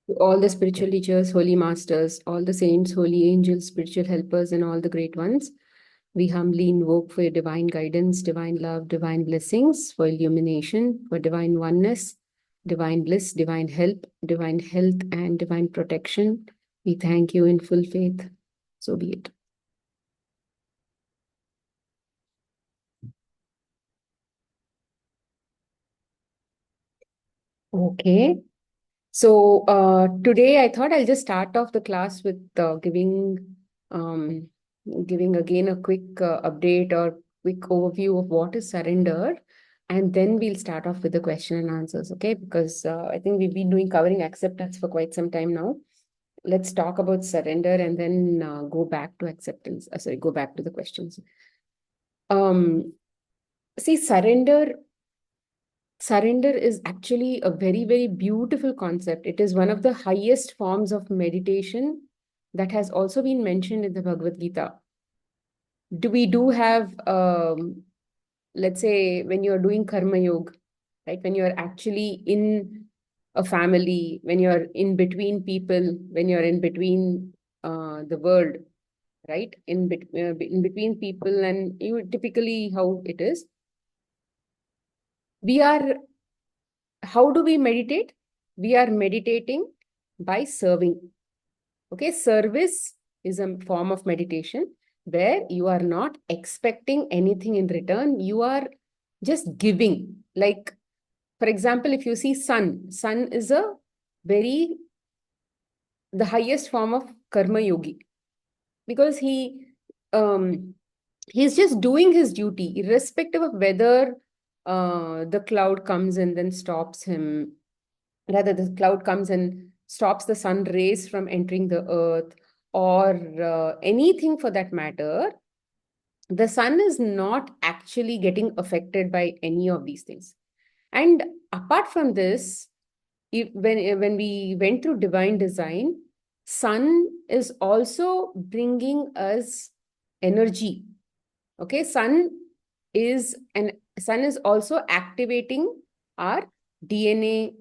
To all the spiritual teachers, holy masters, all the saints, holy angels, spiritual helpers, and all the great ones, we humbly invoke for your divine guidance, divine love, divine blessings, for illumination, for divine oneness, divine bliss, divine help, divine health, and divine protection. We thank you in full faith. So be it. Okay. So today I thought I'll just start off the class with um, giving again a quick update or quick overview of what is surrender, and then we'll start off with the question and answers. Okay, because I think we've been doing covering acceptance for quite some time now. Let's talk about surrender and then go back to acceptance. Sorry, go back to the questions. See, surrender is actually a very, very beautiful concept. It is one of the highest forms of meditation that has also been mentioned in the Bhagavad Gita. We do have, let's say, when you're doing karma yoga, right? When you're actually in a family, when you're in between people, when you're in between the world, right? In between people, and you typically how it is. We are How do we meditate? We are meditating by serving. Okay, service is a form of meditation where you are not expecting anything in return. You are just giving. Like, for example, if you see sun is the highest form of karma yogi, because he's just doing his duty, irrespective of whether the cloud comes and then stops him. Rather, the cloud comes and stops the sun rays from entering the earth, or anything for that matter. The sun is not actually getting affected by any of these things. And apart from this, when we went through divine design, sun is also bringing us energy. Okay, sun is also activating our DNA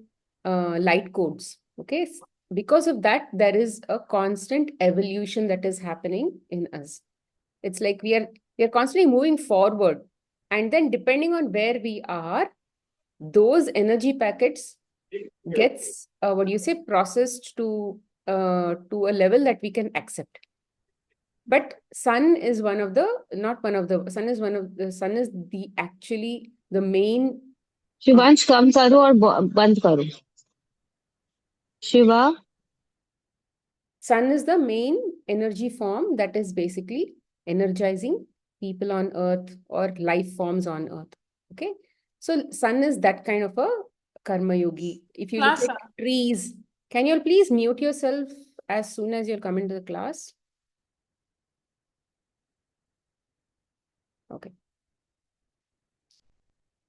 light codes. Okay, because of that, there is a constant evolution that is happening in us. It's like we are constantly moving forward, and then depending on where we are, those energy packets gets what do you say, processed to a level that we can accept. But sun is one of the not one of the sun is one of the sun is the actually the main Shivansh कम करो और बंद करो Shiva sun is the main energy form that is basically energizing people on earth or life forms on earth. Okay, so sun is that kind of a karma yogi. If you look Class, at trees, can you all please mute yourself as soon as you'll come into the class? Okay.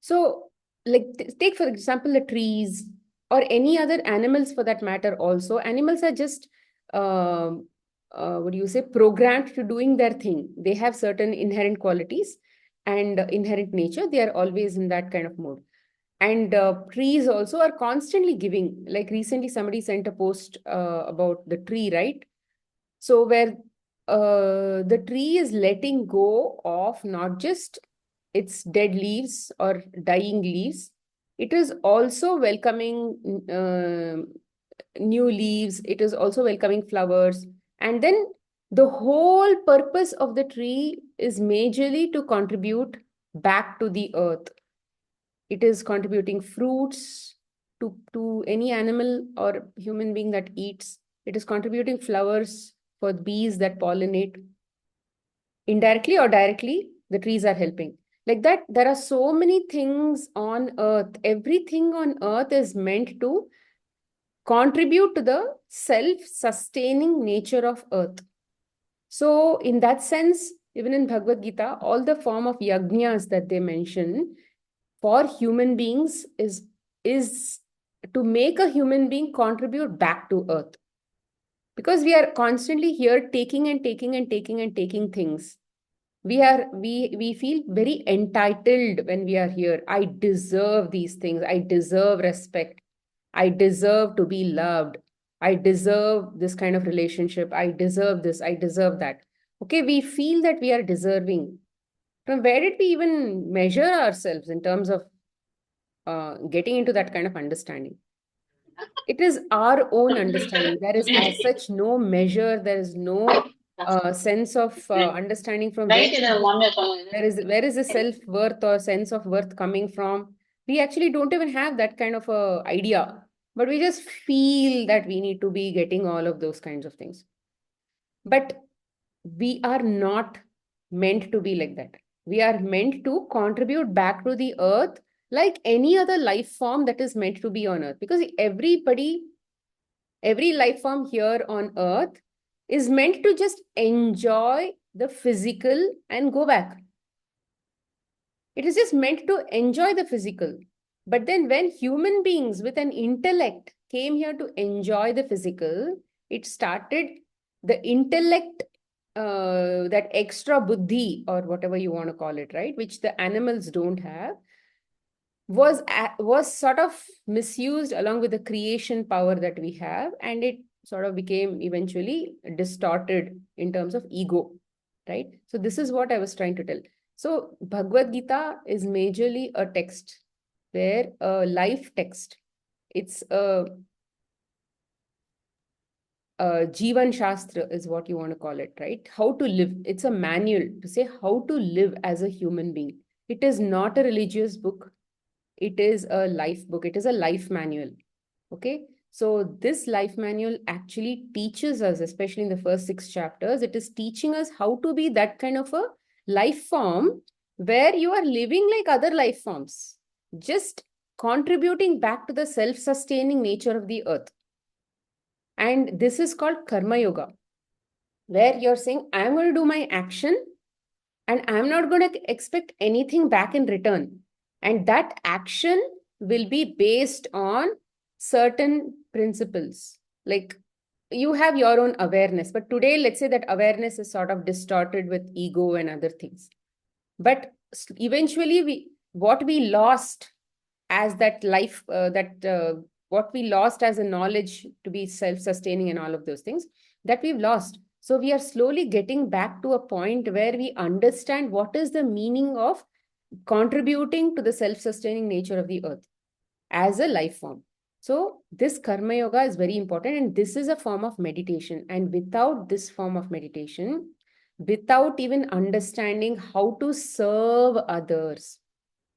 So, like, take for example the trees or any other animals for that matter. Also, animals are just what do you say, programmed to doing their thing. They have certain inherent qualities and inherent nature. They are always in that kind of mode. And trees also are constantly giving. Like recently, somebody sent a post about the tree, right? So where the tree is letting go of not just its dead leaves or dying leaves, it is also welcoming new leaves, it is also welcoming flowers. And then the whole purpose of the tree is majorly to contribute back to the earth. It is contributing fruits to any animal or human being that eats. It is contributing flowers for bees that pollinate. Indirectly or directly, the trees are helping. Like that, there are so many things on earth. Everything on earth is meant to contribute to the self-sustaining nature of earth. So in that sense, even in Bhagavad Gita, all the form of yajnas that they mention for human beings is to make a human being contribute back to earth. Because we are constantly here taking and taking and taking and taking things. We feel very entitled when we are here. I deserve these things. I deserve respect. I deserve to be loved. I deserve this kind of relationship. I deserve this. I deserve that. Okay, we feel that we are deserving. From where did we even measure ourselves in terms of getting into that kind of understanding? It is our own understanding. There is, as such, no measure. There is no sense of understanding from where is the self worth or sense of worth coming from. We actually don't even have that kind of a idea, but we just feel that we need to be getting all of those kinds of things. But we are not meant to be like that. We are meant to contribute back to the earth like any other life form that is meant to be on earth. Because every life form here on earth is meant to just enjoy the physical and go back. It is just meant to enjoy the physical. But then when human beings with an intellect came here to enjoy the physical, it started the intellect, that extra buddhi or whatever you want to call it, right? Which the animals don't have, was sort of misused along with the creation power that we have, and it sort of became eventually distorted in terms of ego, right? So this is what I was trying to tell. So Bhagavad Gita is majorly a text, where a life text. It's a Jivan Shastra is what you want to call it, right? How to live. It's a manual to say how to live as a human being. It is not a religious book. It is a life book. It is a life manual. Okay. So this life manual actually teaches us, especially in the first 6 chapters, it is teaching us how to be that kind of a life form where you are living like other life forms, just contributing back to the self-sustaining nature of the earth. And this is called Karma Yoga, where you're saying, I'm going to do my action and I'm not going to expect anything back in return. And that action will be based on certain principles. Like, you have your own awareness, but today, let's say that awareness is sort of distorted with ego and other things. But eventually, what we lost as that life, what we lost as a knowledge to be self-sustaining and all of those things, that we've lost. So we are slowly getting back to a point where we understand what is the meaning of contributing to the self-sustaining nature of the earth as a life form. So this karma yoga is very important, and this is a form of meditation. And without this form of meditation, without even understanding how to serve others,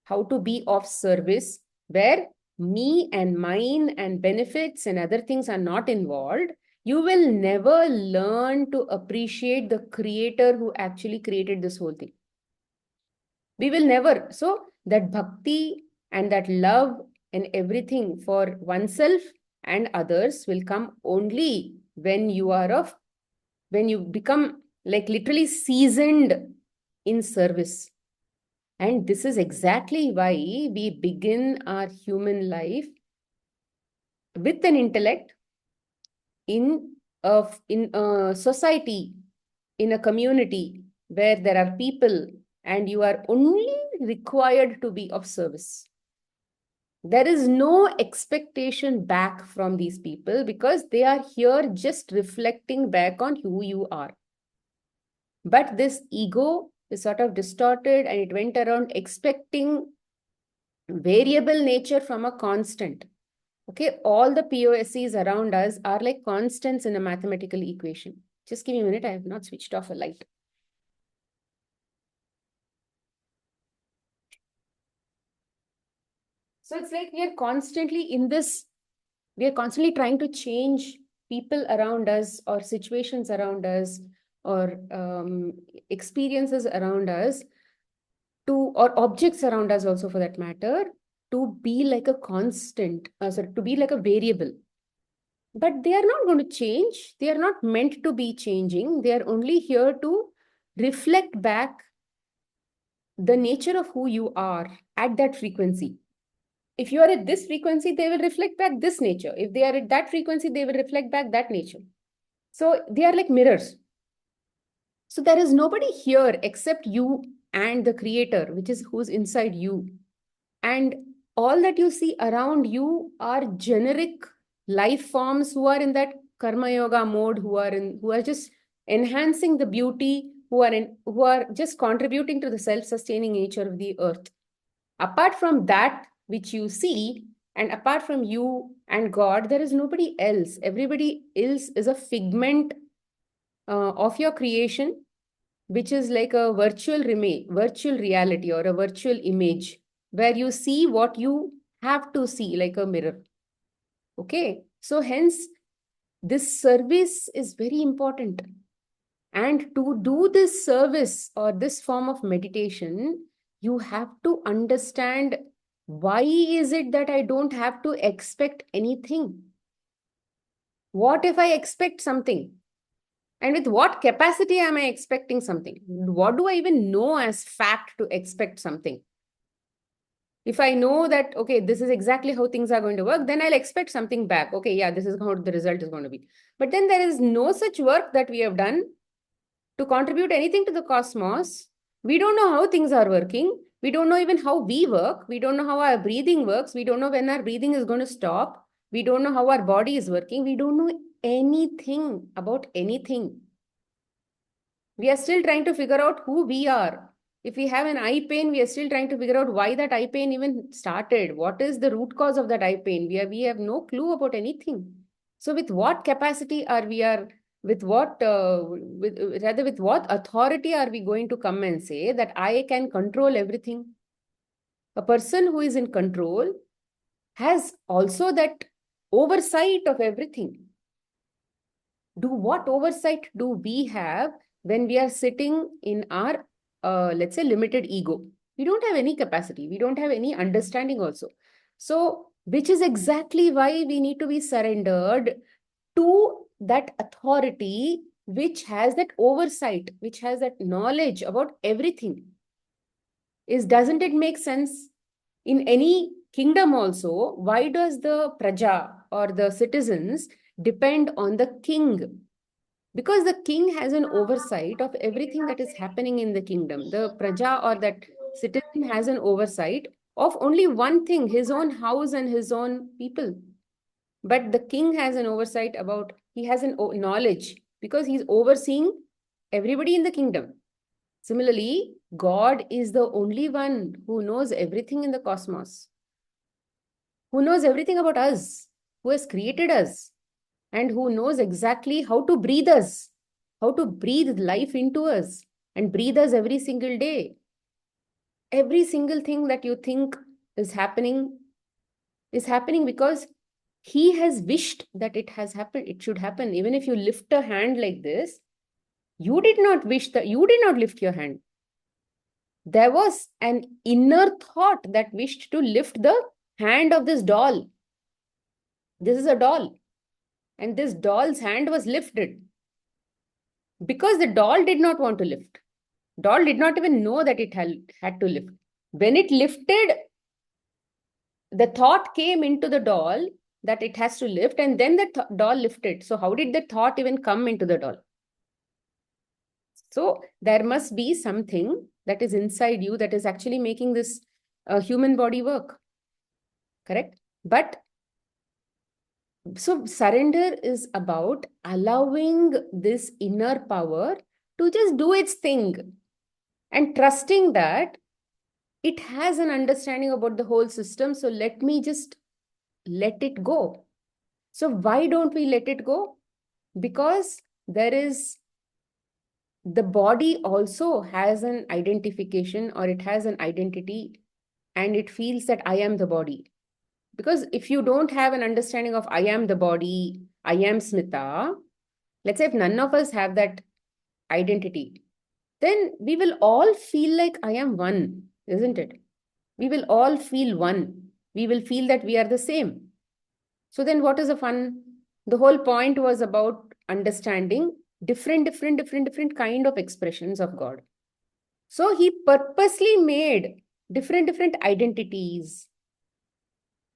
how to be of service, where me and mine and benefits and other things are not involved, you will never learn to appreciate the creator who actually created this whole thing. We will never. So that bhakti and that love and everything for oneself and others will come only when when you become like literally seasoned in service. And this is exactly why we begin our human life with an intellect in a society, in a community where there are people and you are only required to be of service. There is no expectation back from these people because they are here just reflecting back on who you are. But this ego is sort of distorted and it went around expecting variable nature from a constant. Okay, all the POSCs around us are like constants in a mathematical equation. Just give me a minute, I have not switched off a light. So it's like we are constantly in this, we are constantly trying to change people around us or situations around us or experiences around us to, or objects around us also for that matter, to be like a constant, sorry, to be like a variable. But they are not going to change. They are not meant to be changing. They are only here to reflect back the nature of who you are at that frequency. If you are at this frequency, they will reflect back this nature. If they are at that frequency, they will reflect back that nature. So they are like mirrors. So there is nobody here except you and the creator, which is who's inside you. And all that you see around you are generic life forms who are in that karma yoga mode, who are just enhancing the beauty, who are just contributing to the self-sustaining nature of the earth. Apart from that which you see, and apart from you and God, there is nobody else. Everybody else is a figment of your creation, which is like a virtual reality or a virtual image where you see what you have to see, like a mirror. Okay, so hence this service is very important. And to do this service or this form of meditation, you have to understand, why is it that I don't have to expect anything? What if I expect something? And with what capacity am I expecting something? What do I even know as fact to expect something? If I know that, okay, this is exactly how things are going to work, then I'll expect something back. Okay, yeah, this is how the result is going to be. But then there is no such work that we have done to contribute anything to the cosmos. We don't know how things are working. We don't know even how we work. We don't know how our breathing works. We don't know when our breathing is going to stop. We don't know how our body is working. We don't know anything about anything. We are still trying to figure out who we are. If we have an eye pain, we are still trying to figure out why that eye pain even started. What is the root cause of that eye pain? We have no clue about anything. So with what capacity are we are, with what, with what authority are we going to come and say that I can control everything? A person who is in control has also that oversight of everything. What oversight do we have when we are sitting in our, let's say, limited ego? We don't have any capacity. We don't have any understanding also. So, which is exactly why we need to be surrendered to that authority which has that oversight, which has that knowledge about everything. Doesn't it make sense? In any kingdom also, why does the praja or the citizens depend on the king? Because the king has an oversight of everything that is happening in the kingdom. The praja or that citizen has an oversight of only one thing, his own house and his own people. But the king has an oversight about, he has an knowledge because he's overseeing everybody in the kingdom. Similarly, God is the only one who knows everything in the cosmos, who knows everything about us, who has created us, and who knows exactly how to breathe us, how to breathe life into us and breathe us every single day. Every single thing that you think is happening because he has wished that it has happened. It should happen. Even if you lift a hand like this, you did not wish that, you did not lift your hand. There was an inner thought that wished to lift the hand of this doll. This is a doll. And this doll's hand was lifted because the doll did not want to lift. Doll did not even know that it had to lift. When it lifted, the thought came into the doll that it has to lift, and then the doll lifted. So how did the thought even come into the doll? So there must be something that is inside you that is actually making this human body work. Correct? But so surrender is about allowing this inner power to just do its thing and trusting that it has an understanding about the whole system. So let me just let it go. So why don't we let it go? Because the body also has an identification, or it has an identity, and it feels that I am the body. Because if you don't have an understanding of I am the body, I am Smita, let's say if none of us have that identity, then we will all feel like I am one, isn't it? We will all feel one. We will feel that we are the same. So then what is the fun? The whole point was about understanding different kind of expressions of God. So he purposely made different identities.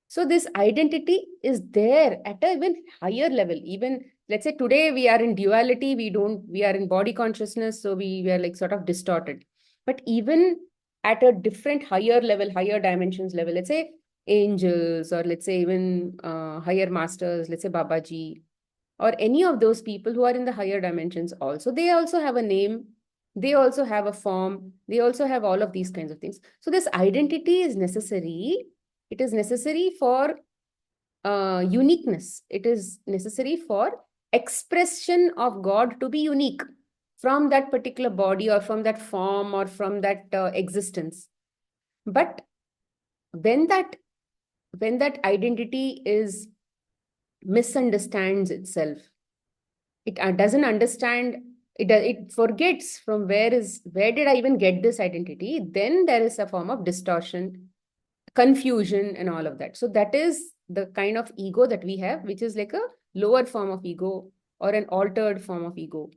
So this identity is there at a even higher level. Even let's say today we are in duality, we are in body consciousness, so we are like sort of distorted. But even at a different higher level, higher dimensions level, let's say angels, or let's say even higher masters, let's say Babaji, or any of those people who are in the higher dimensions also, they also have a name, they also have a form, they also have all of these kinds of things. So this identity is necessary. It is necessary for uniqueness. It is necessary for expression of God to be unique from that particular body or from that form or from that existence. But when that when that identity is misunderstands itself, it doesn't understand, it forgets from where did I even get this identity, then there is a form of distortion, confusion, and all of that. So that is the kind of ego that we have, which is like a lower form of ego or an altered form of ego,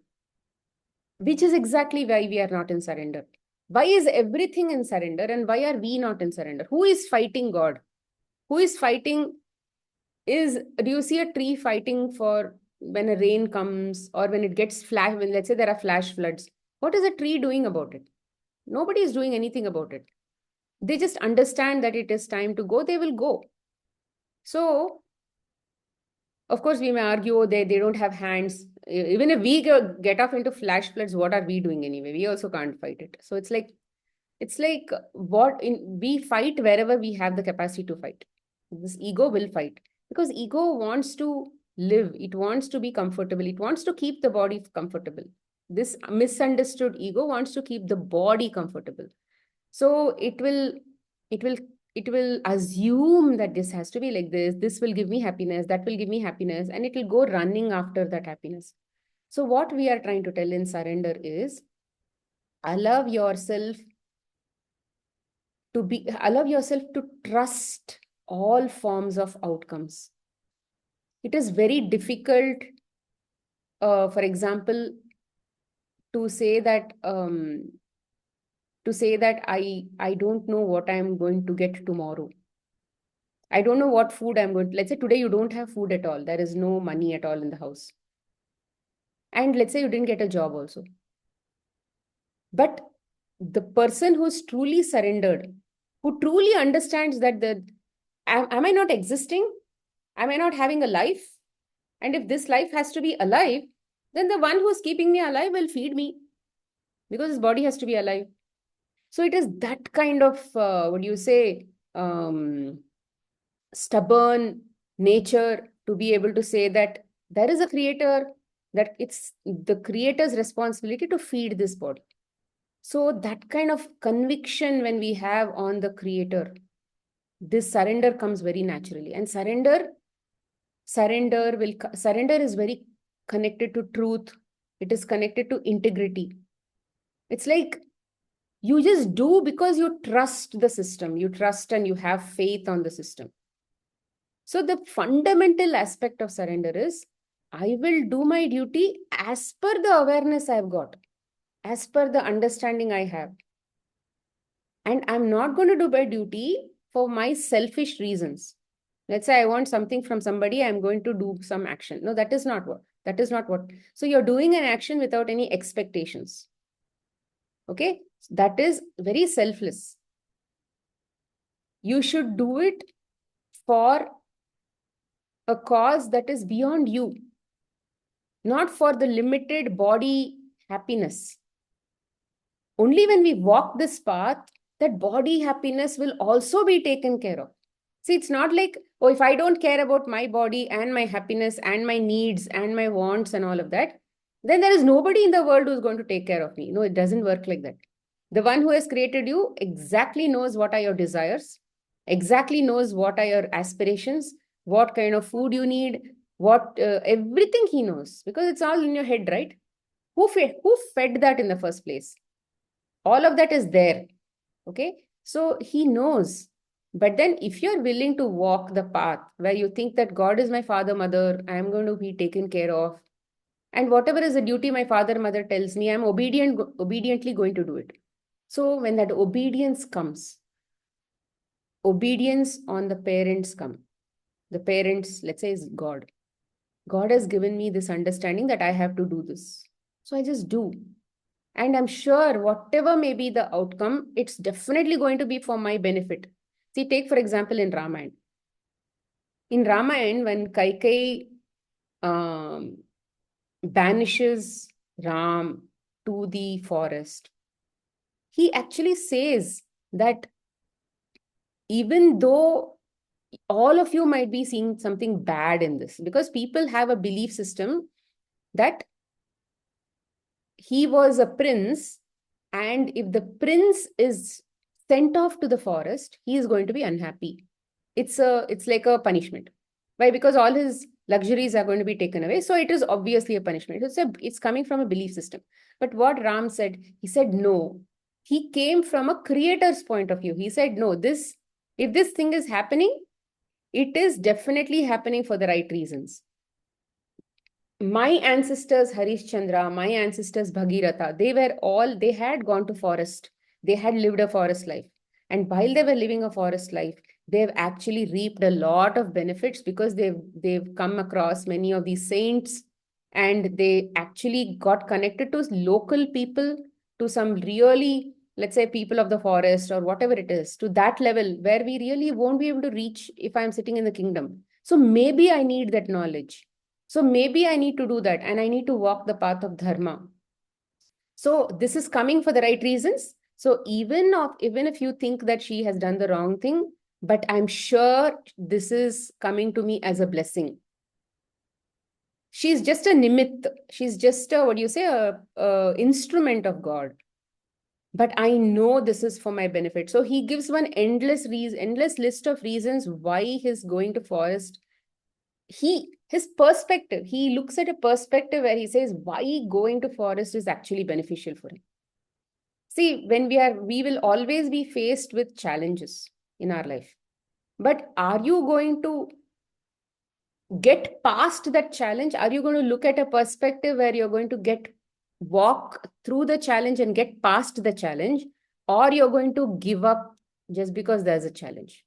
which is exactly why we are not in surrender. Why is everything in surrender and why are we not in surrender? Who is fighting God? Who is fighting? Do you see a tree fighting for when a rain comes, or when it gets flash, when let's say there are flash floods? What is a tree doing about it? Nobody is doing anything about it. They just understand that it is time to go, they will go. So of course we may argue, oh, they don't have hands. Even if we get off into flash floods, what are we doing anyway? We also can't fight it. So it's like we fight wherever we have the capacity to fight. This ego will fight because ego wants to live, it wants to be comfortable, it wants to keep the body comfortable. This misunderstood ego wants to keep the body comfortable. So it will it will assume that this has to be like this will give me happiness, that will give me happiness, and it will go running after that happiness. So what we are trying to tell in surrender is allow yourself allow yourself to trust all forms of outcomes. It is very difficult, for example, to say that I don't know what I'm going to get tomorrow. I don't know what food I'm going to, let's say today you don't have food at all, there is no money at all in the house, and let's say you didn't get a job also. But the person who's truly surrendered, who truly understands that am I not existing, am I not having a life, and if this life has to be alive, then the one who's keeping me alive will feed me, because his body has to be alive. So it is that kind of what do you say, um, stubborn nature to be able to say that there is a creator, that it's the creator's responsibility to feed this body. So that kind of conviction when we have on the creator, this surrender comes very naturally. And surrender is very connected to truth. It is connected to integrity. It's like you just do because you trust the system, you trust and you have faith on the system. So the fundamental aspect of surrender is I will do my duty as per the awareness I've got, as per the understanding I have. And I'm not going to do my duty for my selfish reasons. Let's say I want something from somebody, I'm going to do some action. No, that is not what. That is not what. So you're doing an action without any expectations. Okay? That is very selfless. You should do it for a cause that is beyond you, not for the limited body happiness. Only when we walk this path, that body happiness will also be taken care of. See, it's not like, oh, if I don't care about my body and my happiness and my needs and my wants and all of that, then there is nobody in the world who's going to take care of me. No, it doesn't work like that. The one who has created you exactly knows what are your desires, exactly knows what are your aspirations, what kind of food you need, what everything he knows, because it's all in your head, right? Who fed that in the first place? All of that is there. Okay. So he knows. But then if you're willing to walk the path where you think that God is my father, mother, I am going to be taken care of. And whatever is the duty my father, mother tells me, I'm obediently going to do it. So when that obedience comes, obedience on the parents come. The parents, let's say, is God. God has given me this understanding that I have to do this. So I just do. And I'm sure whatever may be the outcome, it's definitely going to be for my benefit. See, take for example in Ramayana. In Ramayana, when Kaikai um, banishes Ram to the forest, he actually says that even though all of you might be seeing something bad in this, because people have a belief system that he was a prince, and if the prince is sent off to the forest, he is going to be unhappy. It's like a punishment. Why? Because all his luxuries are going to be taken away. So it is obviously a punishment. It's coming from a belief system. But what Ram said, he said no. He came from a creator's point of view. He said, no, this if this thing is happening, it is definitely happening for the right reasons. My ancestors Harishchandra, my ancestors Bhagiratha, they had gone to forest, they had lived a forest life, and while they were living a forest life, they've actually reaped a lot of benefits, because they've come across many of these saints, and they actually got connected to local people, to some really, let's say, people of the forest or whatever it is, to that level where we really won't be able to reach if I'm sitting in the kingdom. So maybe I need that knowledge, so maybe I need to do that, and I need to walk the path of dharma. So this is coming for the right reasons. So even if you think that she has done the wrong thing, but I'm sure this is coming to me as a blessing. She's just a nimit. She's just a, what do you say, a instrument of God. But I know this is for my benefit. So he gives one endless list of reasons why he's going to forest. His perspective, he looks at a perspective where he says why going to forest is actually beneficial for him. See, we will always be faced with challenges in our life, but are you going to get past that challenge? Are you going to look at a perspective where you're going to walk through the challenge and get past the challenge, or you're going to give up just because there's a challenge?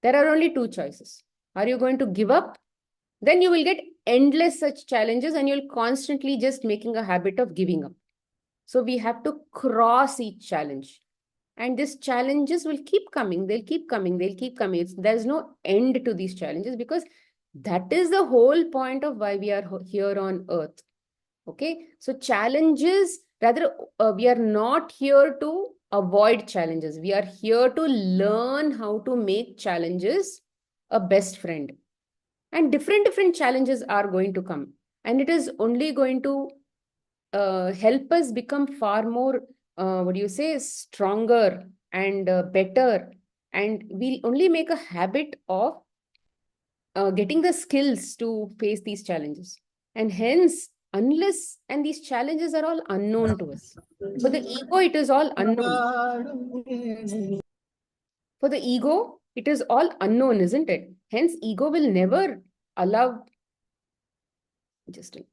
There are only two choices. Are you going to give up? Then you will get endless such challenges, and you'll constantly just making a habit of giving up. So we have to cross each challenge. And these challenges will keep coming. They'll keep coming. They'll keep coming. There's no end to these challenges, because that is the whole point of why we are here on earth. Okay. So challenges, rather, we are not here to avoid challenges. We are here to learn how to make challenges a best friend. And different challenges are going to come, and it is only going to help us become far more, what do you say, stronger and better, and we'll only make a habit of getting the skills to face these challenges. And hence, unless and these challenges are all unknown to us, for the ego it is all unknown. For the ego it is all unknown, isn't it? Hence ego will never allow, just a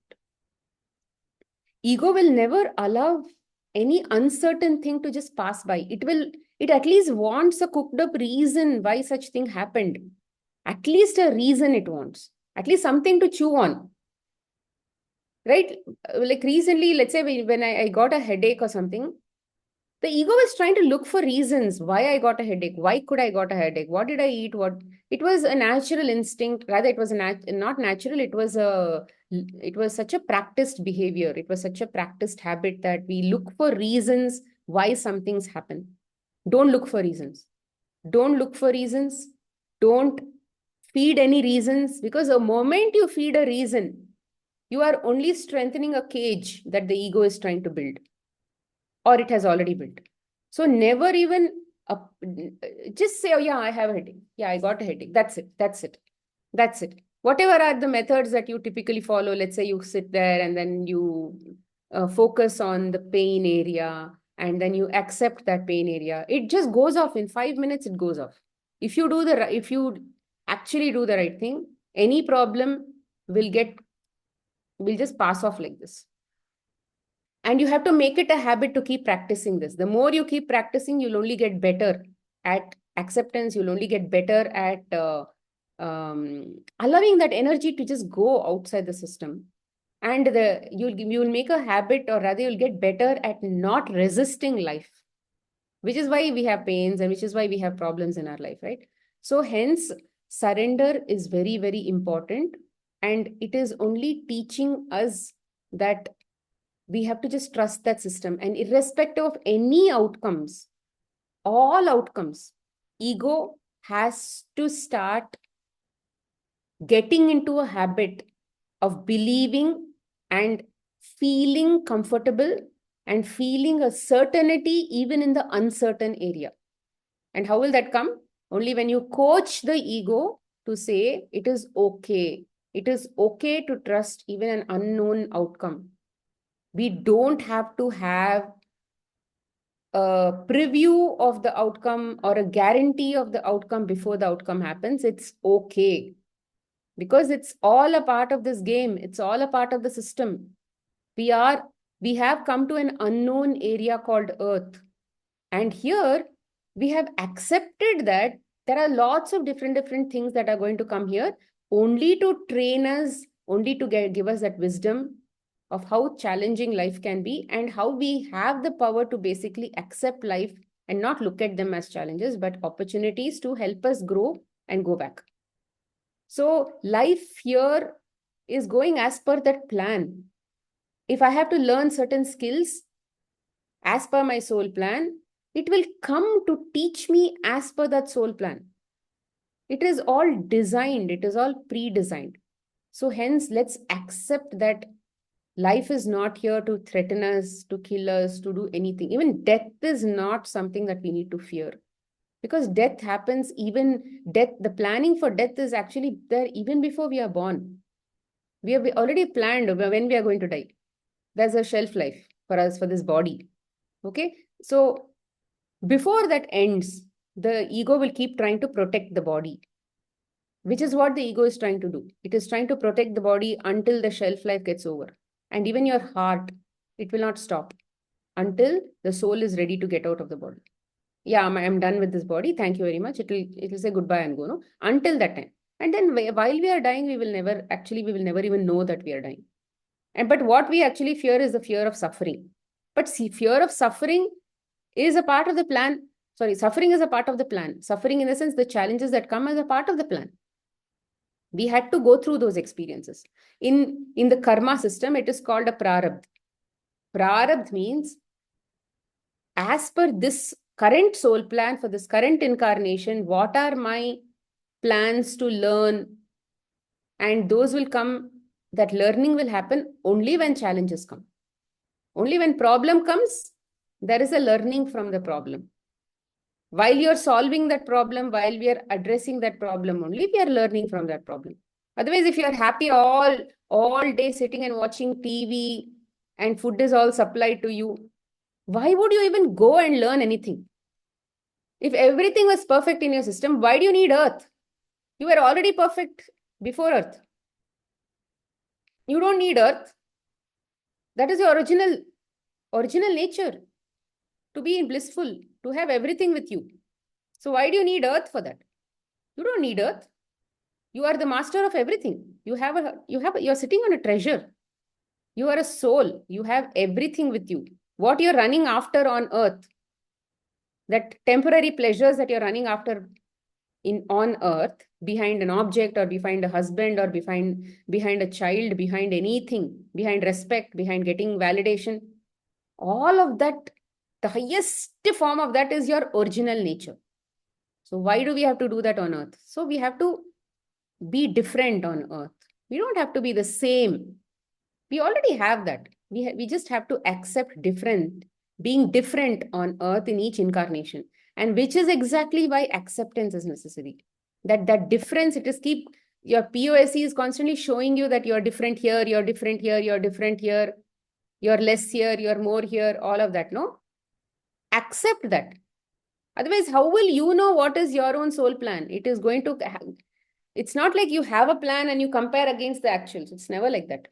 ego will never allow any uncertain thing to just pass by. It at least wants a cooked up reason why such thing happened. At least a reason it wants, at least something to chew on, right? Like recently, let's say when I got a headache or something, the ego was trying to look for reasons why I got a headache. Why could I got a headache? What did I eat? What It was a natural instinct. Rather, it was not natural. It was such a practiced behavior. It was such a practiced habit that we look for reasons why some things happen. Don't look for reasons. Don't look for reasons. Don't feed any reasons, because the moment you feed a reason, you are only strengthening a cage that the ego is trying to build, or it has already built. So never even just say, oh yeah, I have a headache. Yeah, I got a headache. That's it. That's it. That's it. Whatever are the methods that you typically follow, let's say you sit there and then you focus on the pain area, and then you accept that pain area. It just goes off in 5 minutes. It goes off. If you actually do the right thing, any problem will will just pass off like this. And you have to make it a habit to keep practicing this. The more you keep practicing, you'll only get better at acceptance. You'll only get better at allowing that energy to just go outside the system. And you'll make a habit, or rather you'll get better at not resisting life. which is why we have pains and which is why we have problems in our life, right? So hence, surrender is very, very important. And it is only teaching us that we have to just trust that system. And irrespective of any outcomes, all outcomes, ego has to start getting into a habit of believing and feeling comfortable and feeling a certainty even in the uncertain area. And how will that come? Only when you coach the ego to say it is okay. It is okay to trust even an unknown outcome. We don't have to have a preview of the outcome or a guarantee of the outcome before the outcome happens. It's okay, because it's all a part of this game. It's all a part of the system. We are, we have come to an unknown area called Earth. And here we have accepted that there are lots of different things that are going to come here, only to train us, only to give us that wisdom of how challenging life can be and how we have the power to basically accept life and not look at them as challenges, but opportunities to help us grow and go back. So life here is going as per that plan. If I have to learn certain skills as per my soul plan, it will come to teach me as per that soul plan. It is all designed, it is all pre-designed. So hence, let's accept that life is not here to threaten us, to kill us, to do anything. Even death is not something that we need to fear. Because death happens, even death, the planning for death is actually there even before we are born. We have already planned when we are going to die. There's a shelf life for us, for this body. Okay. So before that ends, the ego will keep trying to protect the body, which is what the ego is trying to do. It is trying to protect the body until the shelf life gets over. And even your heart, it will not stop until the soul is ready to get out of the body. Yeah, I'm done with this body. Thank you very much. It will say goodbye and go, no? Until that time. And then while we are dying, we will never even know that we are dying. But what we actually fear is the fear of suffering. But see, fear of suffering is a part of the plan. Sorry, suffering is a part of the plan. Suffering, in the sense, the challenges that come as a part of the plan. We had to go through those experiences. In the karma system, it is called a prarabdha. Prarabdha means, as per this current soul plan for this current incarnation, what are my plans to learn? And those will come, that learning will happen only when challenges come. Only when problem comes, there is a learning from the problem. While you're solving that problem, while we are addressing that problem only, we are learning from that problem. Otherwise, if you are happy all day sitting and watching TV and food is all supplied to you, why would you even go and learn anything? If everything was perfect in your system, why do you need Earth? You were already perfect before Earth. You don't need Earth. That is your original nature, to be blissful, to have everything with you. So why do you need Earth for that? You don't need Earth. You are the master of everything. You're sitting on a treasure. You are a soul. You have everything with you. What you're running after on Earth, that temporary pleasures that you're running after on Earth, behind an object or behind a husband or behind a child, behind anything, behind respect, behind getting validation, all of that, the highest form of that is your original nature. So why do we have to do that on Earth? So we have to be different on Earth. We don't have to be the same. We already have that. We just have to accept being different on Earth in each incarnation. And which is exactly why acceptance is necessary. That difference, it is your POSC is constantly showing you that you're different here, you're different here, you're different here, you're less here, you're more here, all of that, no? Accept that. Otherwise, how will you know what is your own soul plan? It's not like you have a plan and you compare against the actuals. It's never like that.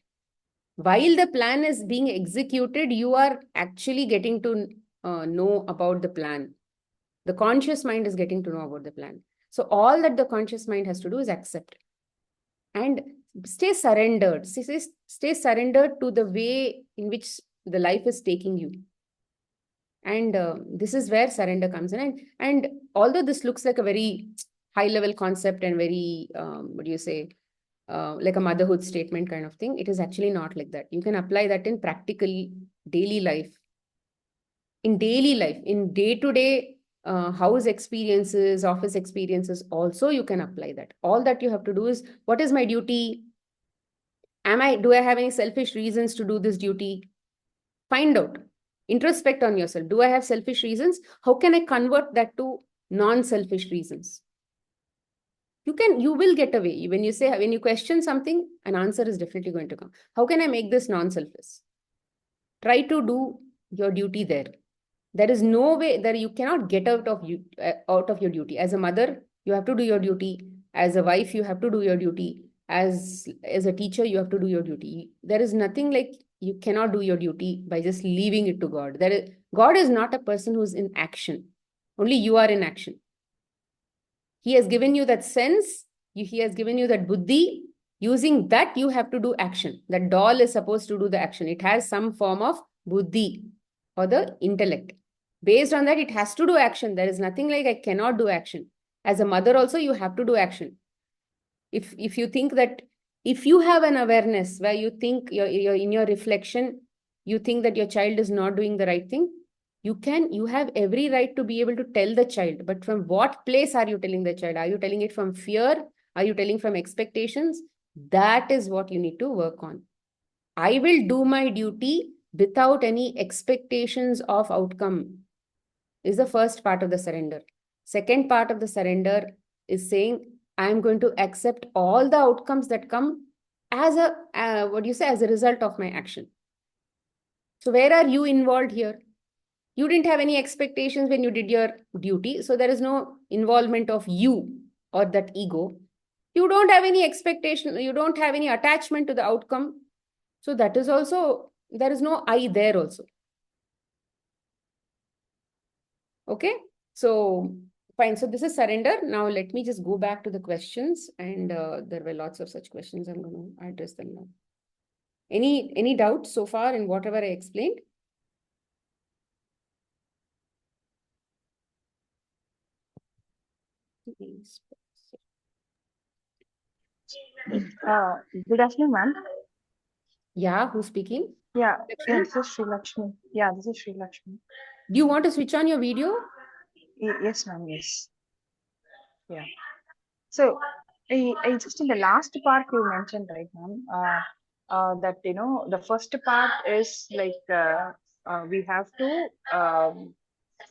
While the plan is being executed, you are actually getting to know about the plan. The conscious mind is getting to know about the plan. So all that the conscious mind has to do is accept and stay surrendered. Stay surrendered to the way in which the life is taking you. And this is where surrender comes in. And although this looks like a very high level concept and very, what do you say, like a motherhood statement kind of thing, it is actually not like that. You can apply that in practical daily life. In daily life, in day to day house experiences, office experiences, also you can apply that. All that you have to do is, what is my duty? Do I have any selfish reasons to do this duty? Find out. Introspect on yourself. Do I have selfish reasons? How can I convert that to non-selfish reasons? You will get away. When you question something, an answer is definitely going to come. How can I make this non-selfish? Try to do your duty there. There is no way that you cannot get out of your duty. As a mother, you have to do your duty. As a wife, you have to do your duty. As a teacher, you have to do your duty. There is nothing like you cannot do your duty by just leaving it to God. God is not a person who's in action. Only you are in action. He has given you that sense. He has given you that buddhi. Using that, you have to do action. That doll is supposed to do the action. It has some form of buddhi or the intellect. Based on that, it has to do action. There is nothing like I cannot do action. As a mother also, you have to do action. If you think that, if you have an awareness where you think you're in your reflection, you think that your child is not doing the right thing, you have every right to be able to tell the child. But from what place are you telling the child? Are you telling it from fear? Are you telling from expectations? That is what you need to work on. I will do my duty without any expectations of outcome, is the first part of the surrender. Second part of the surrender is saying, I am going to accept all the outcomes that come as as a result of my action. So where are you involved here? You didn't have any expectations when you did your duty. So there is no involvement of you or that ego. You don't have any expectation. You don't have any attachment to the outcome. So that is also, there is no I there also. Okay. So fine. So this is surrender. Now let me just go back to the questions. And there were lots of such questions. I'm going to address them now. Any doubts so far in whatever I explained? Good afternoon, ma'am. Yeah, who's speaking? Yeah, yeah, Lakshmi? this is Sri Lakshmi. Yeah, this is Sri Lakshmi. Do you want to switch on your video? Yes, ma'am, yes. Yeah. So, I just in the last part you mentioned, right, ma'am, that, the first part is like we have to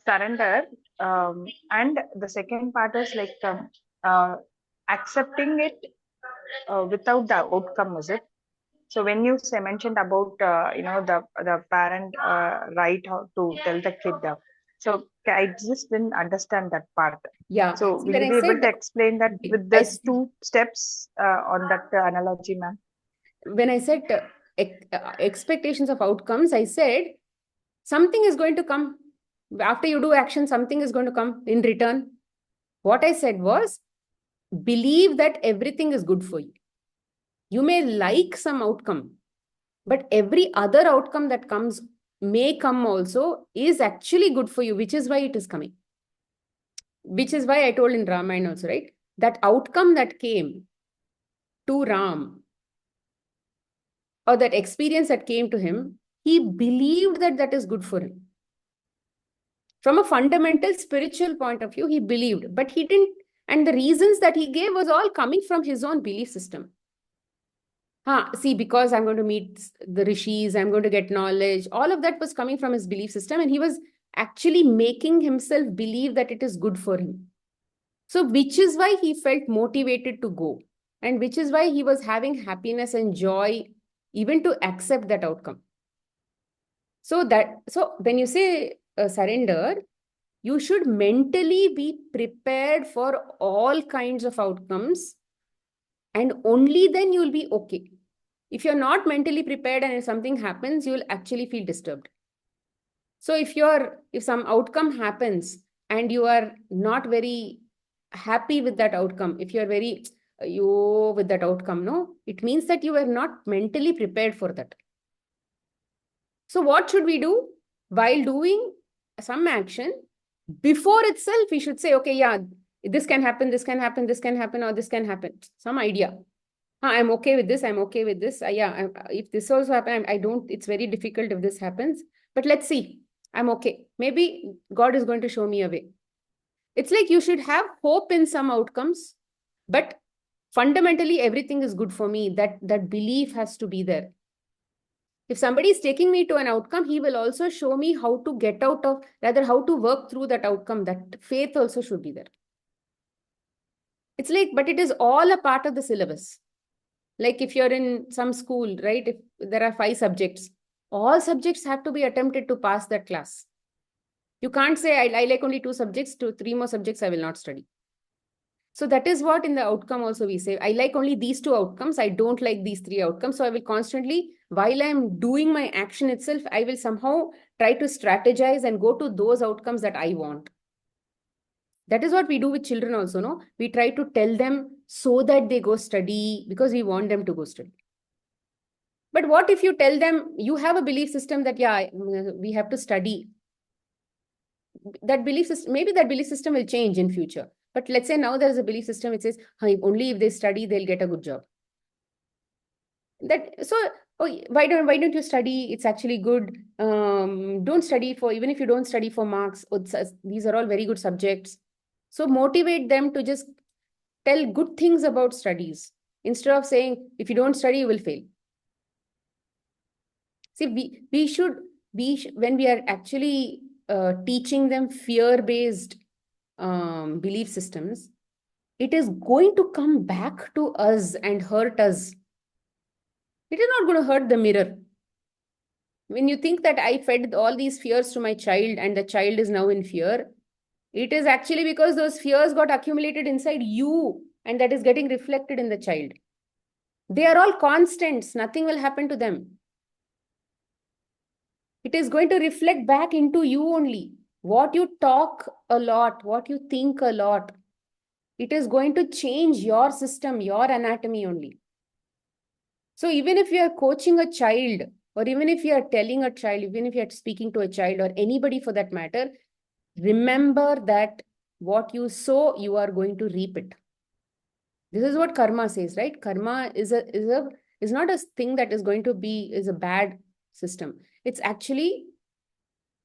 surrender, and the second part is like uh, accepting it without the outcome, is it? So when you say mentioned about the parent right to tell the kid, so I just didn't understand that part. Yeah. So See, will when you I be able to said, explain that with I, this two steps on that analogy, ma'am? when I said expectations of outcomes, I said something is going to come. After you do action, something is going to come in return. What I said was, believe that everything is good for you. You may like some outcome, but every other outcome that comes, may come also, is actually good for you, which is why it is coming. Which is why I told in Ramayana also, right? That outcome that came to Ram, or that experience that came to him, he believed that that is good for him. From a fundamental spiritual point of view, he believed, but he didn't. And the reasons that he gave was all coming from his own belief system. See, because I'm going to meet the rishis, I'm going to get knowledge. All of that was coming from his belief system, and he was actually making himself believe that it is good for him. So, which is why he felt motivated to go, and which is why he was having happiness and joy even to accept that outcome. So when you say surrender, you should mentally be prepared for all kinds of outcomes, and only then you'll be okay. If you're not mentally prepared and if something happens, you'll actually feel disturbed. So if some outcome happens and you are not very happy with that outcome, if you're very you with that outcome, no, it means that you are not mentally prepared for that. So what should we do while doing some action, before itself, we should say, okay, yeah, this can happen, this can happen, this can happen, or this can happen. Some idea. I'm okay with this. I'm okay with this. Yeah, if this also happens, I don't, it's very difficult if this happens. But let's see. I'm okay. Maybe God is going to show me a way. It's like you should have hope in some outcomes, but fundamentally everything is good for me. That belief has to be there. If somebody is taking me to an outcome, he will also show me how to get out of, rather how to work through that outcome. That faith also should be there. It's like, but it is all a part of the syllabus. Like if you're in some school, right? If there are 5 subjects, all subjects have to be attempted to pass that class. You can't say, I like only 2 subjects, 3 more subjects I will not study. So that is what in the outcome also we say, I like only these 2 outcomes. I don't like these 3 outcomes. So I will constantly, while I'm doing my action itself, I will somehow try to strategize and go to those outcomes that I want. That is what we do with children also, no? We try to tell them so that they go study because we want them to go study. But what if you tell them you have a belief system that, yeah, we have to study? That belief system, maybe that belief system will change in future. But let's say now there is a belief system which says, hey, only if they study, they'll get a good job. That so, oh, why don't you study? It's actually good. Don't study for, even if you don't study for marks. These are all very good subjects. So motivate them to just tell good things about studies instead of saying, if you don't study, you will fail. See, we should, when we are actually teaching them fear-based belief systems, it is going to come back to us and hurt us. It is not going to hurt the mirror. When you think that I fed all these fears to my child and the child is now in fear, it is actually because those fears got accumulated inside you and that is getting reflected in the child. They are all constants. Nothing will happen to them. It is going to reflect back into you only. What you talk a lot, what you think a lot, it is going to change your system, your anatomy only. So even if you are coaching a child, or even if you are telling a child, even if you are speaking to a child or anybody for that matter, remember that what you sow, you are going to reap it. This is what karma says, right? Karma is not a thing that is going to be, is a bad system. It's actually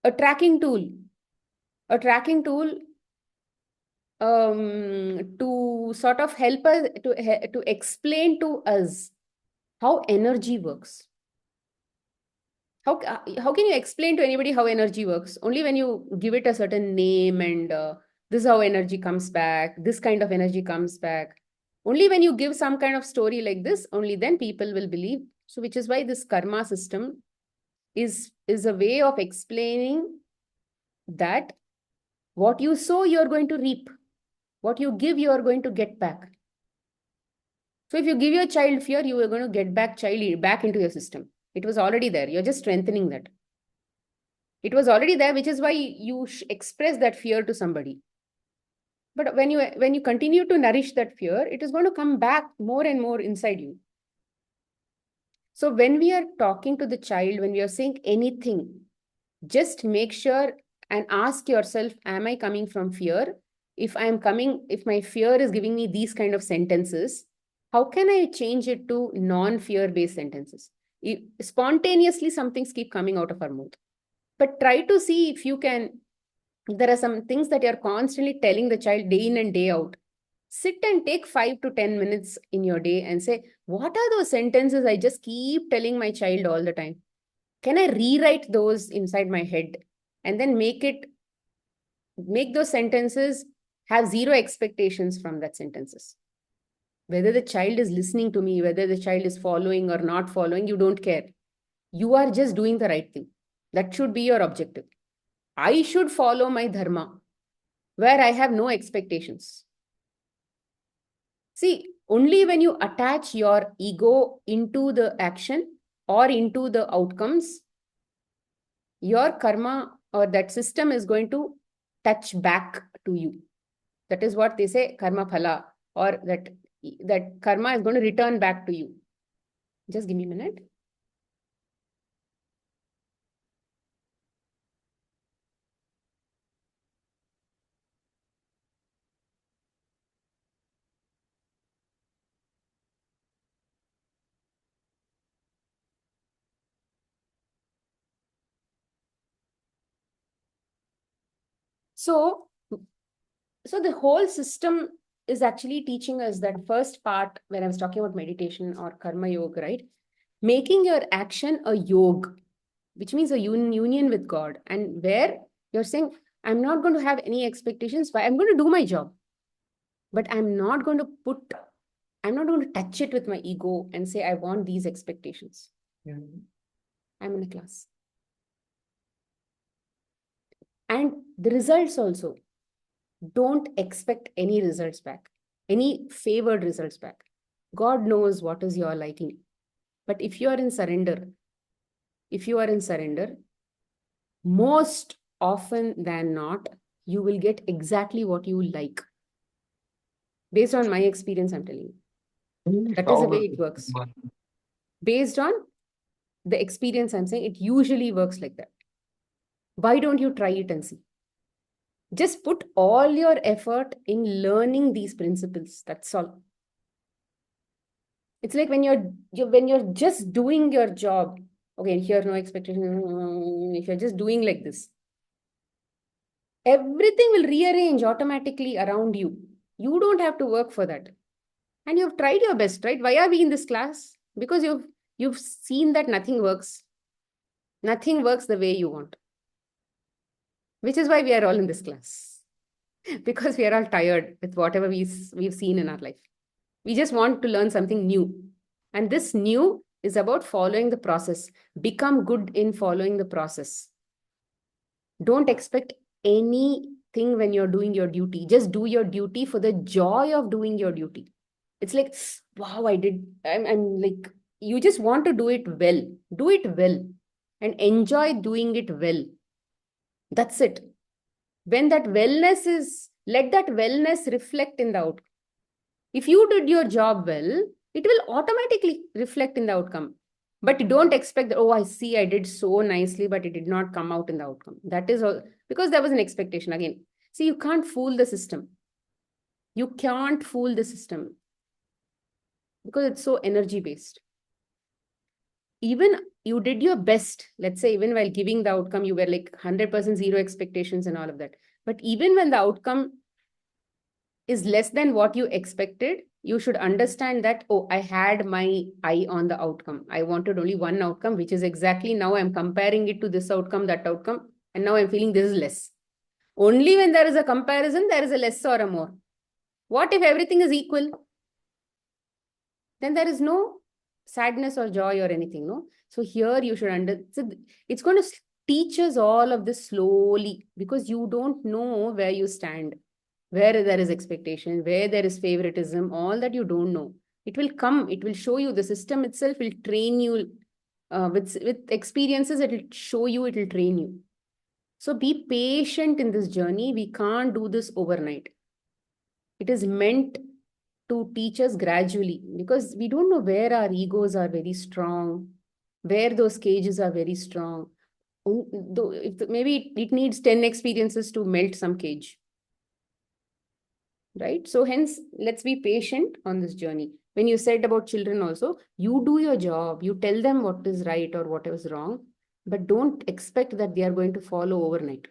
a tracking tool. A tracking tool to sort of help us to explain to us how energy works. How can you explain to anybody how energy works? Only when you give it a certain name and this is how energy comes back, this kind of energy comes back. Only when you give some kind of story like this, only then people will believe. So which is why this karma system is a way of explaining that what you sow, you're going to reap. What you give, you are going to get back. So if you give your child fear, you are going to get child back into your system. It was already there. You're just strengthening that. It was already there, which is why you express that fear to somebody. But when you continue to nourish that fear, it is going to come back more and more inside you. So when we are talking to the child, when we are saying anything, just make sure and ask yourself, am I coming from fear? If my fear is giving me these kind of sentences, how can I change it to non-fear based sentences? Spontaneously, some things keep coming out of our mouth. But try to see if you can, there are some things that you're constantly telling the child day in and day out. Sit and take 5 to 10 minutes in your day and say, what are those sentences I just keep telling my child all the time? Can I rewrite those inside my head and then make those sentences have zero expectations from that sentences? Whether the child is listening to me, whether the child is following or not following, you don't care. You are just doing the right thing. That should be your objective. I should follow my dharma, where I have no expectations. See, only when you attach your ego into the action or into the outcomes, your karma or that system is going to touch back to you. That is what they say, karma phala, or that karma is going to return back to you. Just give me a minute. So the whole system is actually teaching us that first part when I was talking about meditation or karma yoga, right? Making your action a yoga, which means a union with God, and where you're saying, I'm not going to have any expectations. Why? I'm going to do my job, but I'm not going to touch it with my ego and say, I want these expectations. I'm in a class. And the results also, don't expect any results back, any favored results back. God knows what is your liking. But if you are in surrender, most often than not, you will get exactly what you like. Based on my experience, I'm telling you. That is the way it works. Based on the experience, I'm saying it usually works like that. Why don't you try it and see? Just put all your effort in learning these principles. That's all. It's like when you're just doing your job. Okay, here no expectation. If you're just doing like this, everything will rearrange automatically around you. You don't have to work for that. And you've tried your best, right? Why are we in this class? Because you've seen that nothing works. Nothing works the way you want. Which is why we are all in this class. Because we are all tired with whatever we've seen in our life. We just want to learn something new. And this new is about following the process. Become good in following the process. Don't expect anything when you're doing your duty. Just do your duty for the joy of doing your duty. It's like, wow, I'm like, you just want to do it well. Do it well and enjoy doing it well. That's it. When that wellness is, let that wellness reflect in the outcome. If you did your job well, it will automatically reflect in the outcome. But don't expect that, oh, I see, I did so nicely, but it did not come out in the outcome. That is all, because there was an expectation again. See, you can't fool the system. You can't fool the system because it's so energy based. Even you did your best, let's say, even while giving the outcome, you were like 100% zero expectations and all of that. But even when the outcome is less than what you expected, you should understand that, oh, I had my eye on the outcome. I wanted only one outcome, which is exactly now I'm comparing it to this outcome, that outcome, and now I'm feeling this is less. Only when there is a comparison, there is a less or a more. What if everything is equal? Then there is no sadness or joy or anything, no? So here you should understand, it's going to teach us all of this slowly because you don't know where you stand, where there is expectation, where there is favoritism, all that you don't know. It will come, it will show you, the system itself will train you with experiences, it will show you, it will train you. So be patient in this journey. We can't do this overnight. It is meant to teach us gradually because we don't know where our egos are very strong, where those cages are very strong. Though if maybe it needs 10 experiences to melt some cage. Right? So hence, let's be patient on this journey. When you said about children also, you do your job, you tell them what is right or what is wrong, but don't expect that they are going to follow overnight.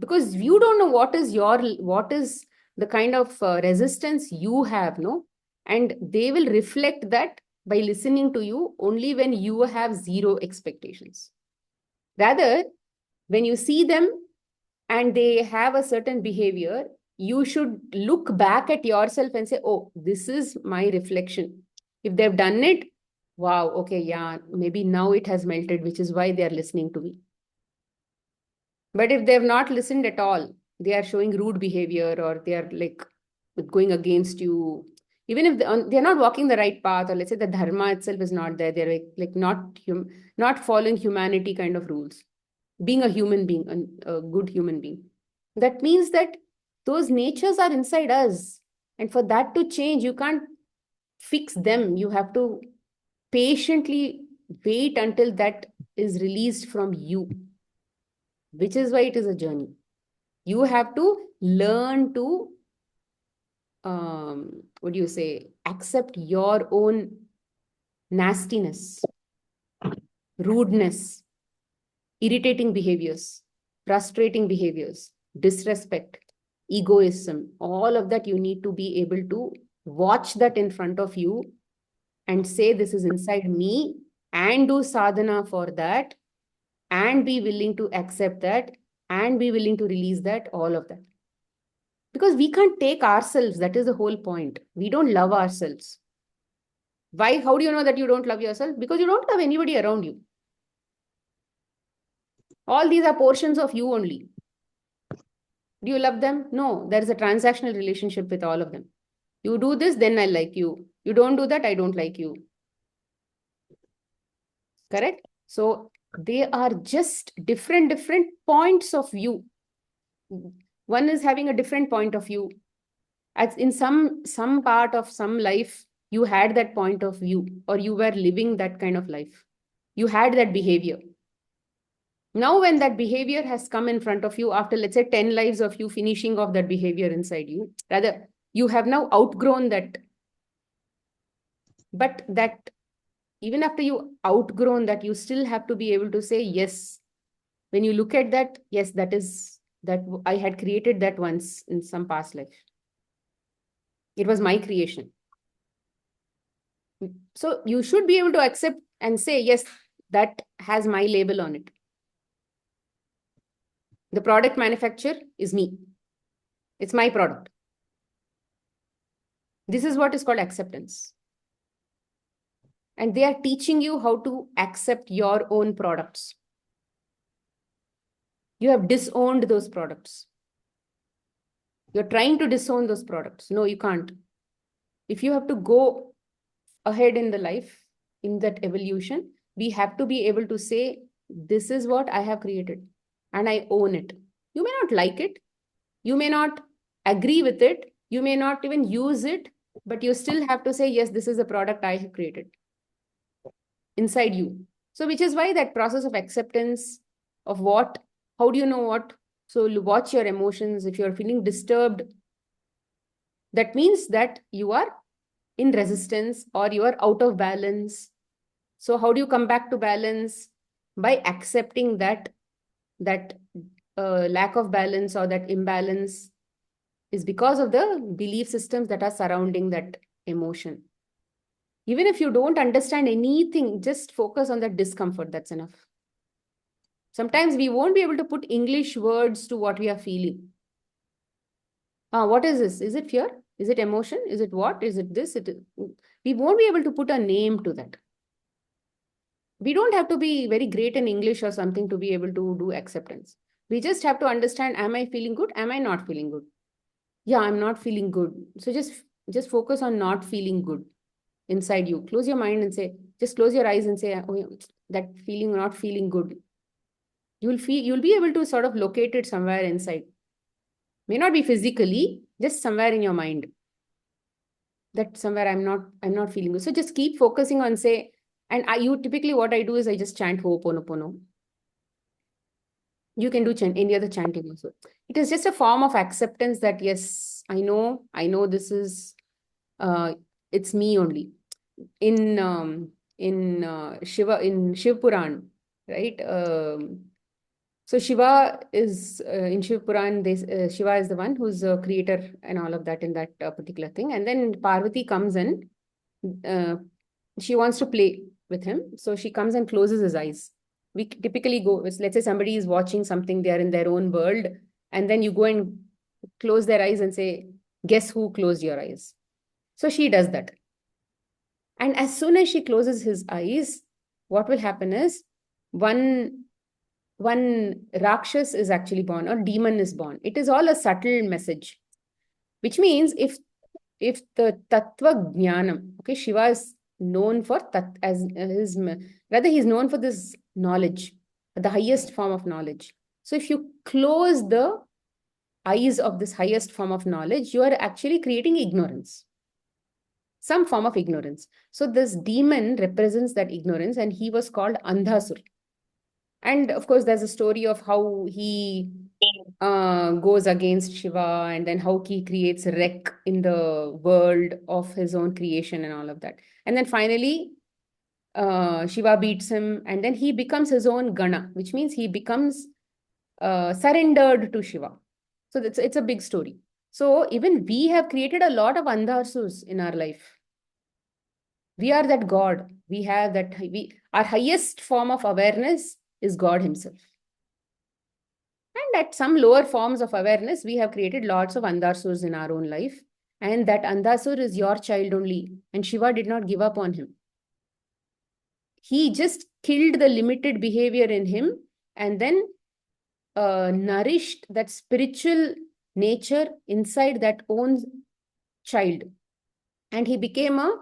Because you don't know what is the kind of resistance you have, no? And they will reflect that by listening to you only when you have zero expectations. Rather, when you see them and they have a certain behavior, you should look back at yourself and say, oh, this is my reflection. If they've done it, wow, okay, yeah, maybe now it has melted, which is why they are listening to me. But if they've not listened at all, they are showing rude behavior or they are like going against you. Even if they're not walking the right path, or let's say the dharma itself is not there, they're like not following humanity kind of rules. Being a human being, a good human being. That means that those natures are inside us. And for that to change, you can't fix them. You have to patiently wait until that is released from you, which is why it is a journey. You have to learn to, what do you say, accept your own nastiness, rudeness, irritating behaviors. frustrating behaviors, disrespect, egoism, all of that, you need to be able to watch that in front of you and say, this is inside me, and do sadhana for that, and be willing to accept that, and be willing to release that, all of that. Because we can't take ourselves. That is the whole point. We don't love ourselves. Why? How do you know that you don't love yourself? Because you don't love anybody around you. All these are portions of you only. Do you love them? No, there is a transactional relationship with all of them. You do this, then I like you. You don't do that, I don't like you. Correct? So they are just different points of view. One is having a different point of view. As in some part of some life, you had that point of view, or you were living that kind of life. You had that behavior. Now, when that behavior has come in front of you after, let's say, 10 lives of you finishing off that behavior inside you, rather, you have now outgrown that. But that, even after you outgrown that, you still have to be able to say, yes, when you look at that, yes, that is, that I had created that once in some past life. It was my creation. So you should be able to accept and say, yes, that has my label on it. The product manufacturer is me. It's my product. This is what is called acceptance. And they are teaching you how to accept your own products. You have disowned those products. You're trying to disown those products. No, you can't. If you have to go ahead in the life, in that evolution, we have to be able to say, this is what I have created and I own it. You may not like it. You may not agree with it. You may not even use it, but you still have to say, yes, this is the product I have created inside you. So which is why that process of acceptance of what, how do you know what? So you watch your emotions. If you're feeling disturbed, that means that you are in resistance or you are out of balance. So how do you come back to balance? By accepting that lack of balance or that imbalance is because of the belief systems that are surrounding that emotion. Even if you don't understand anything, just focus on that discomfort. That's enough. Sometimes we won't be able to put English words to what we are feeling. What is this? Is it fear? Is it emotion? Is it what? Is it this? We won't be able to put a name to that. We don't have to be very great in English or something to be able to do acceptance. We just have to understand, am I feeling good? Am I not feeling good? Yeah, I'm not feeling good. So just focus on not feeling good inside you. Close your mind and say, just close your eyes and say, oh, yeah, that feeling, not feeling good. You'll be able to sort of locate it somewhere inside. May not be physically, just somewhere in your mind. That somewhere I'm not feeling good. So just keep focusing on say, and typically what I do is I just chant Ho'oponopono. You can do any other chanting also. It is just a form of acceptance that yes, I know this is it's me only. In Shiva, in Shiv Puran, right? So Shiva is in Shiv Puran, Shiva is the one who's a creator and all of that in that particular thing. And then Parvati comes in, she wants to play with him. So she comes and closes his eyes. We typically go, let's say somebody is watching something, they're in their own world. And then you go and close their eyes and say, guess who closed your eyes? So she does that. And as soon as she closes his eyes, what will happen is one Rakshas is actually born or demon is born. It is all a subtle message, which means if the Tattva Jnanam, okay, Shiva is known for rather he's known for this knowledge, the highest form of knowledge. So if you close the eyes of this highest form of knowledge, you are actually creating ignorance. Some form of ignorance. So this demon represents that ignorance and he was called Andhasur. And of course, there's a story of how he goes against Shiva and then how he creates a wreck in the world of his own creation and all of that. And then finally, Shiva beats him and then he becomes his own Gana, which means he becomes surrendered to Shiva. So it's a big story. So even we have created a lot of andhasus in our life. We are that God. We have that. Our highest form of awareness is God Himself. And at some lower forms of awareness, we have created lots of andhasus in our own life. And that andhasur is your child only. And Shiva did not give up on him. He just killed the limited behavior in him and then nourished that spiritual nature inside that own child. And he became a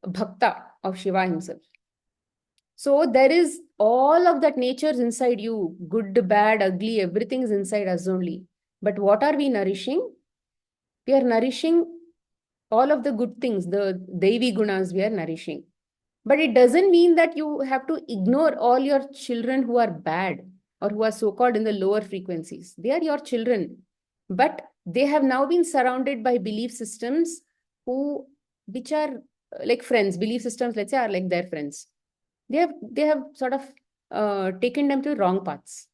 bhakta of Shiva himself. So there is all of that nature inside you, good, bad, ugly, everything is inside us only. But what are we nourishing? We are nourishing all of the good things, the Devi gunas we are nourishing. But it doesn't mean that you have to ignore all your children who are bad or who are so-called in the lower frequencies. They are your children. But they have now been surrounded by belief systems which are like friends. Belief systems, let's say, are like their friends. They have sort of taken them to wrong paths.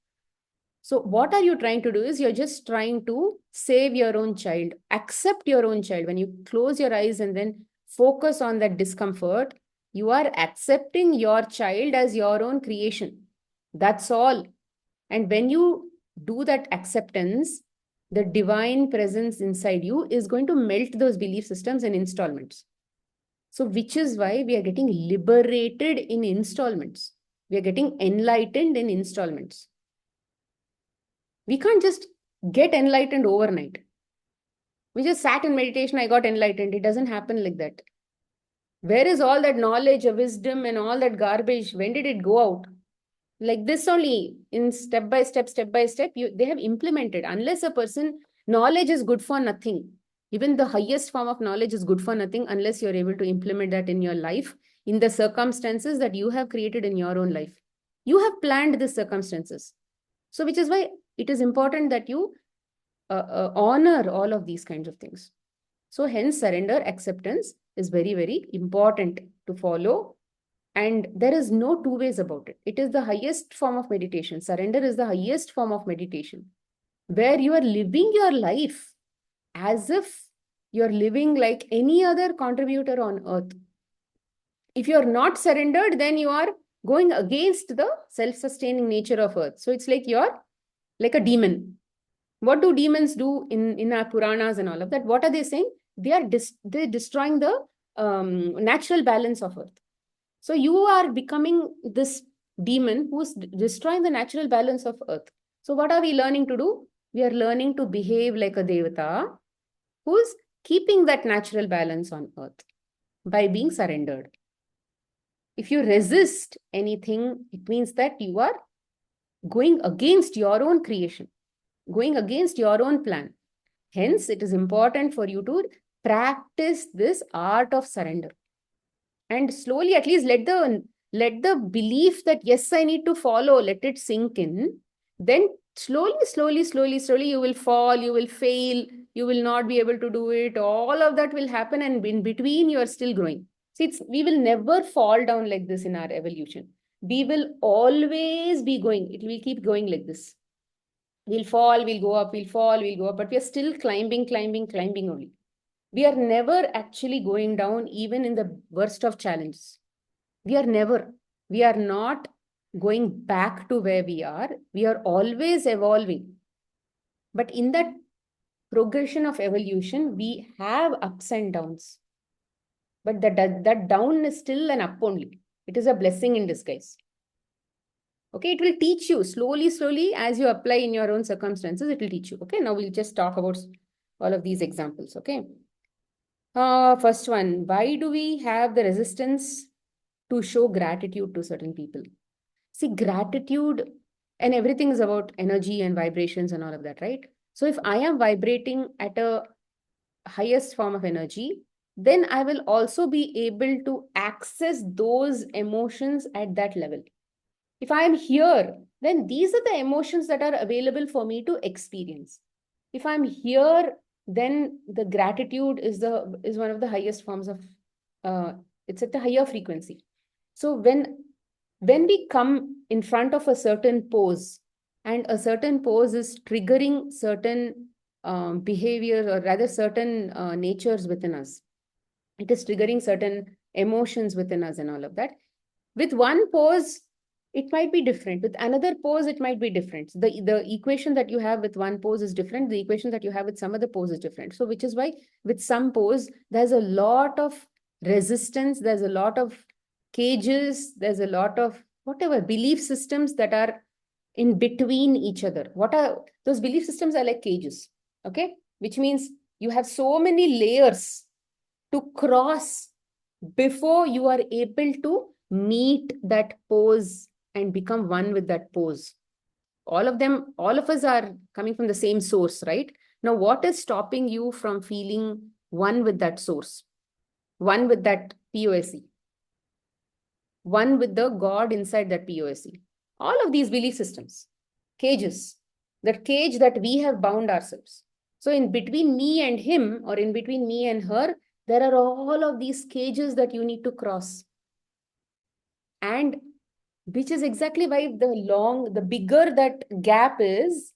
So what are you trying to do is you're just trying to save your own child, accept your own child. When you close your eyes and then focus on that discomfort, you are accepting your child as your own creation. That's all. And when you do that acceptance, the divine presence inside you is going to melt those belief systems in installments. So, which is why we are getting liberated in installments. We are getting enlightened in installments. We can't just get enlightened overnight. We just sat in meditation, I got enlightened. It doesn't happen like that. Where is all that knowledge, wisdom, and all that garbage? When did it go out? Like this only, in step by step, they have implemented. Unless a person, knowledge is good for nothing. Even the highest form of knowledge is good for nothing unless you're able to implement that in your life, in the circumstances that you have created in your own life. You have planned these circumstances. So, which is why it is important that you honor all of these kinds of things. So hence surrender, acceptance is very, very important to follow. And there is no two ways about it. It is the highest form of meditation. Surrender is the highest form of meditation, where you are living your life as if you're living like any other contributor on earth. If you're not surrendered, then you are going against the self-sustaining nature of earth. So it's like you're like a demon. What do demons do in our Puranas and all of that? What are they saying? They're destroying the natural balance of earth. So you are becoming this demon who's destroying the natural balance of earth. So what are we learning to do? We are learning to behave like a devata who's keeping that natural balance on earth by being surrendered. If you resist anything, it means that you are going against your own creation, going against your own plan. Hence, it is important for you to practice this art of surrender. And slowly, at least let the belief that yes, I need to follow, let it sink in. Then slowly, you will fall, you will fail, you will not be able to do it. All of that will happen, and in between, you are still growing. See, we will never fall down like this in our evolution. We will always be going. It will keep going like this. We'll fall, we'll go up, we'll fall, we'll go up, but we are still climbing only. We are never actually going down, even in the worst of challenges. We are not going back to where we are. We are always evolving. But in that progression of evolution, we have ups and downs. But that down is still an up only. It is a blessing in disguise. Okay, it will teach you slowly, as you apply in your own circumstances, it will teach you. Okay, now we'll just talk about all of these examples. Okay. First one, why do we have the resistance to show gratitude to certain people? See, gratitude and everything is about energy and vibrations and all of that, right? So if I am vibrating at a highest form of energy, then I will also be able to access those emotions at that level. If I am here, then these are the emotions that are available for me to experience. If I'm here, then the gratitude is one of the highest forms of it's at a higher frequency. So when we come in front of a certain pose, And a certain pose is triggering certain behavior, or rather certain natures within us. It is triggering certain emotions within us and all of that. With one pose, it might be different. With another pose, it might be different. The equation that you have with one pose is different. The equation that you have with some other pose is different. So which is why with some pose, there's a lot of resistance, there's a lot of cages, there's a lot of whatever belief systems that are in between each other. What are those belief systems? Are like cages, okay? Which means you have so many layers to cross before you are able to meet that pose and become one with that pose. All of them, all of us are coming from the same source, right? Now, what is stopping you from feeling one with that source, one with that POSE, one with the God inside that POSE? All of these belief systems, cages, that cage that we have bound ourselves. So, in between me and him, or in between me and her, there are all of these cages that you need to cross. And which is exactly why the bigger that gap is,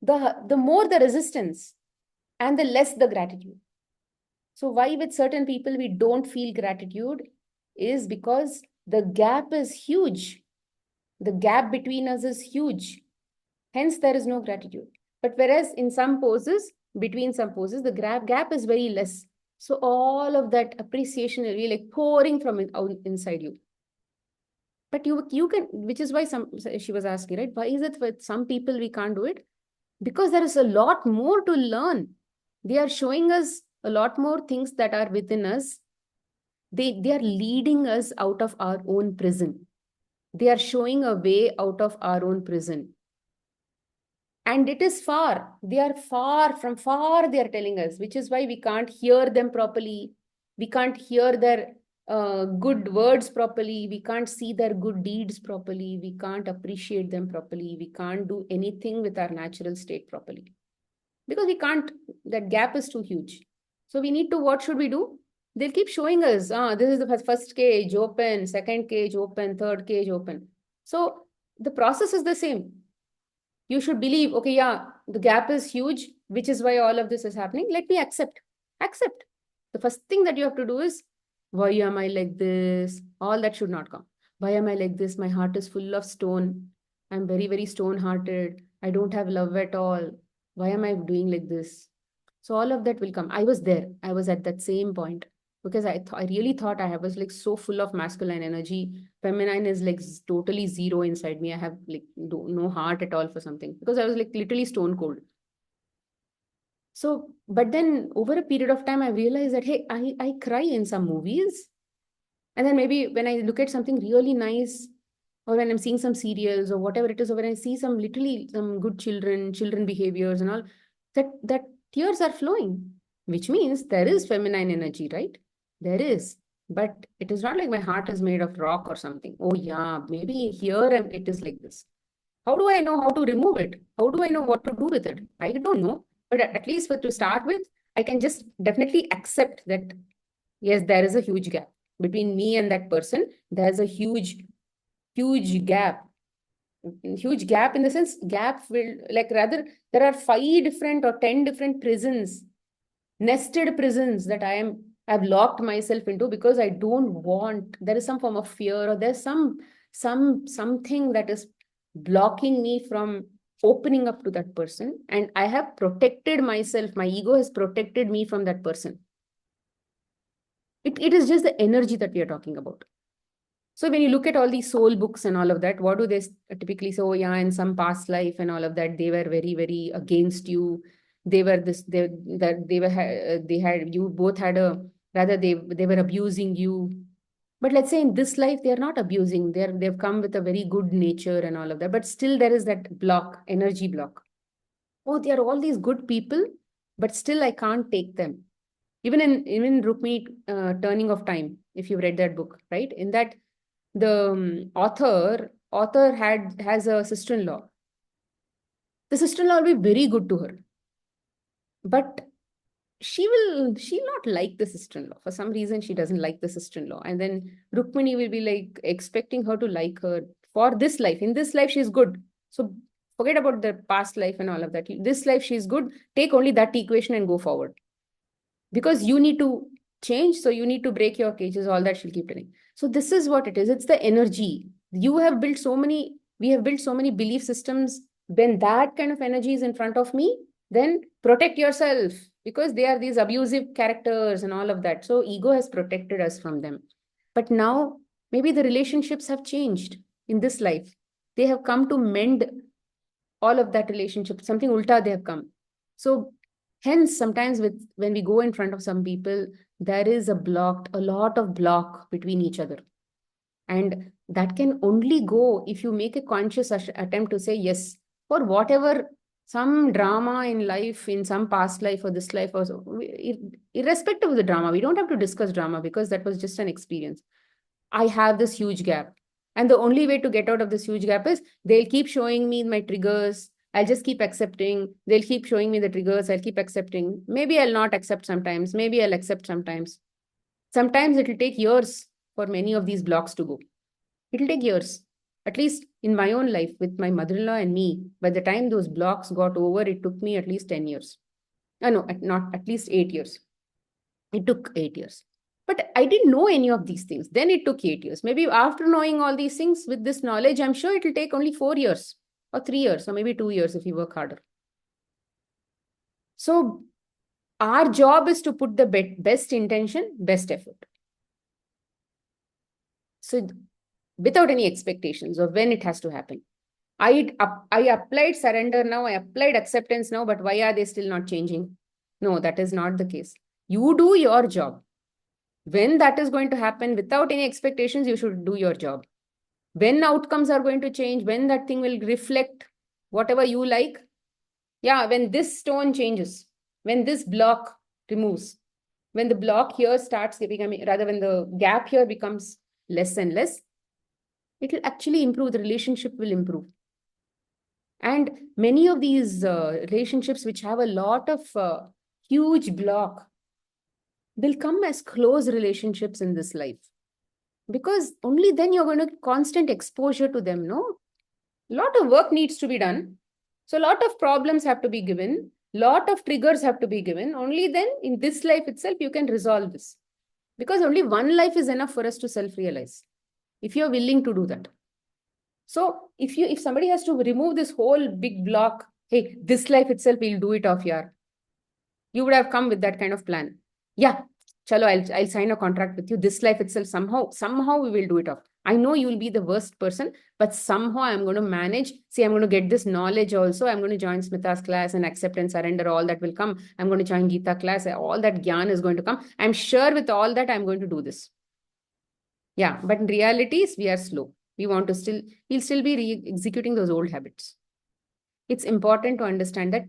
the more the resistance and the less the gratitude. So why with certain people we don't feel gratitude is because the gap is huge. The gap between us is huge. Hence, there is no gratitude. But whereas in some poses, between some poses, the gap is very less. So all of that appreciation will be like pouring from inside you. But you can, which is why she was asking, right? Why is it with some people we can't do it? Because there is a lot more to learn. They are showing us a lot more things that are within us. They are leading us out of our own prison. They are showing a way out of our own prison. And it is far. They are far, from far they are telling us, which is why we can't hear them properly. We can't hear their good words properly. We can't see their good deeds properly. We can't appreciate them properly. We can't do anything with our natural state properly. Because we can't, that gap is too huge. So we need to, what should we do? They'll keep showing us, this is the first cage open, second cage open, third cage open. So the process is the same. You should believe, okay, yeah, the gap is huge, which is why all of this is happening. Let me accept. Accept. The first thing that you have to do is, why am I like this? All that should not come. Why am I like this? My heart is full of stone. I'm very, very stone hearted. I don't have love at all. Why am I doing like this? So all of that will come. I was there. I was at that same point because I really thought I was like so full of masculine energy. Feminine is like totally zero inside me. I have like no heart at all for something because I was like literally stone cold. So, but then over a period of time, I realized that, hey, I cry in some movies. And then maybe when I look at something really nice, or when I'm seeing some serials or whatever it is, or when I see some literally some good children behaviors and all, that tears are flowing, which means there is feminine energy, right? There is. But it is not like my heart is made of rock or something. Oh yeah, maybe here it is like this. How do I know how to remove it? How do I know what to do with it? I don't know. But at least to start with, I can just definitely accept that, yes, there is a huge gap between me and that person. There's a huge gap. Huge gap in the sense, gap will, like, rather, there are 5 different or 10 different prisons, nested prisons that I've locked myself into because I don't want, there is some form of fear, or there's something that is blocking me from opening up to that person. And I have protected myself. My ego has protected me from that person. It is just the energy that we are talking about. So when you look at all these soul books and all of that, what do they typically say? Oh yeah, in some past life and all of that, they were very, very against you. They were this, they had, you both had a, rather they were abusing you. But let's say in this life, they are not abusing. They've come with a very good nature and all of that. But still there is that block, energy block. Oh, they are all these good people, but still I can't take them. Even Rukmini, Turning of Time, if you've read that book, right? In that, the author has a sister-in-law. The sister-in-law will be very good to her, but she'll not like the sister-in-law. For some reason, she doesn't like the sister-in-law. And then Rukmini will be like expecting her to like her for this life. In this life, she's good. So Forget about the past life and all of that. This life, she's good. Take only that equation and go forward. Because you need to change, so you need to break your cages, all that she'll keep telling. So this is what it is. It's the energy. We have built so many belief systems. When that kind of energy is in front of me, then protect yourself, because they are these abusive characters and all of that. So ego has protected us from them. But now maybe the relationships have changed in this life. They have come to mend all of that relationship. Something ulta they have come. So hence, sometimes when we go in front of some people, there is a lot of block between each other. And that can only go if you make a conscious attempt to say yes, for whatever, some drama in life, in some past life or this life, or so, irrespective of the drama, we don't have to discuss drama because that was just an experience. I have this huge gap. And the only way to get out of this huge gap is they'll keep showing me my triggers. I'll just keep accepting. They'll keep showing me the triggers. I'll keep accepting. Maybe I'll not accept sometimes. Maybe I'll accept sometimes. Sometimes it'll take years for many of these blocks to go. It'll take years. At least in my own life with my mother-in-law and me, by the time those blocks got over, it took me at least 10 years. No, not at least 8 years. It took 8 years. But I didn't know any of these things. Then it took 8 years. Maybe after knowing all these things with this knowledge, I'm sure it'll take only 4 years or 3 years or maybe 2 years if you work harder. So our job is to put the best intention, best effort. So without any expectations of when it has to happen. I applied surrender now, I applied acceptance now, but why are they still not changing? No, that is not the case. You do your job. When that is going to happen without any expectations, you should do your job. When outcomes are going to change, when that thing will reflect whatever you like. Yeah, when this stone changes, when this block removes, when the block here starts becoming, rather when the gap here becomes less and less, it will actually improve. The relationship will improve. And many of these relationships which have a lot of huge block will come as close relationships in this life. Because only then you're going to constant exposure to them, no? A lot of work needs to be done. So a lot of problems have to be given. Lot of triggers have to be given. Only then in this life itself, you can resolve this. Because only one life is enough for us to self-realize. If you're willing to do that. So if somebody has to remove this whole big block, hey, this life itself, we'll do it off, yaar. You would have come with that kind of plan. Yeah, chalo, I'll sign a contract with you. This life itself, somehow we will do it off. I know you will be the worst person, but somehow I'm going to manage. See, I'm going to get this knowledge also. I'm going to join Smita's class and accept and surrender. All that will come. I'm going to join Gita class. All that gyan is going to come. I'm sure with all that, I'm going to do this. Yeah, but in realities, we are slow. We'll still be executing those old habits. It's important to understand that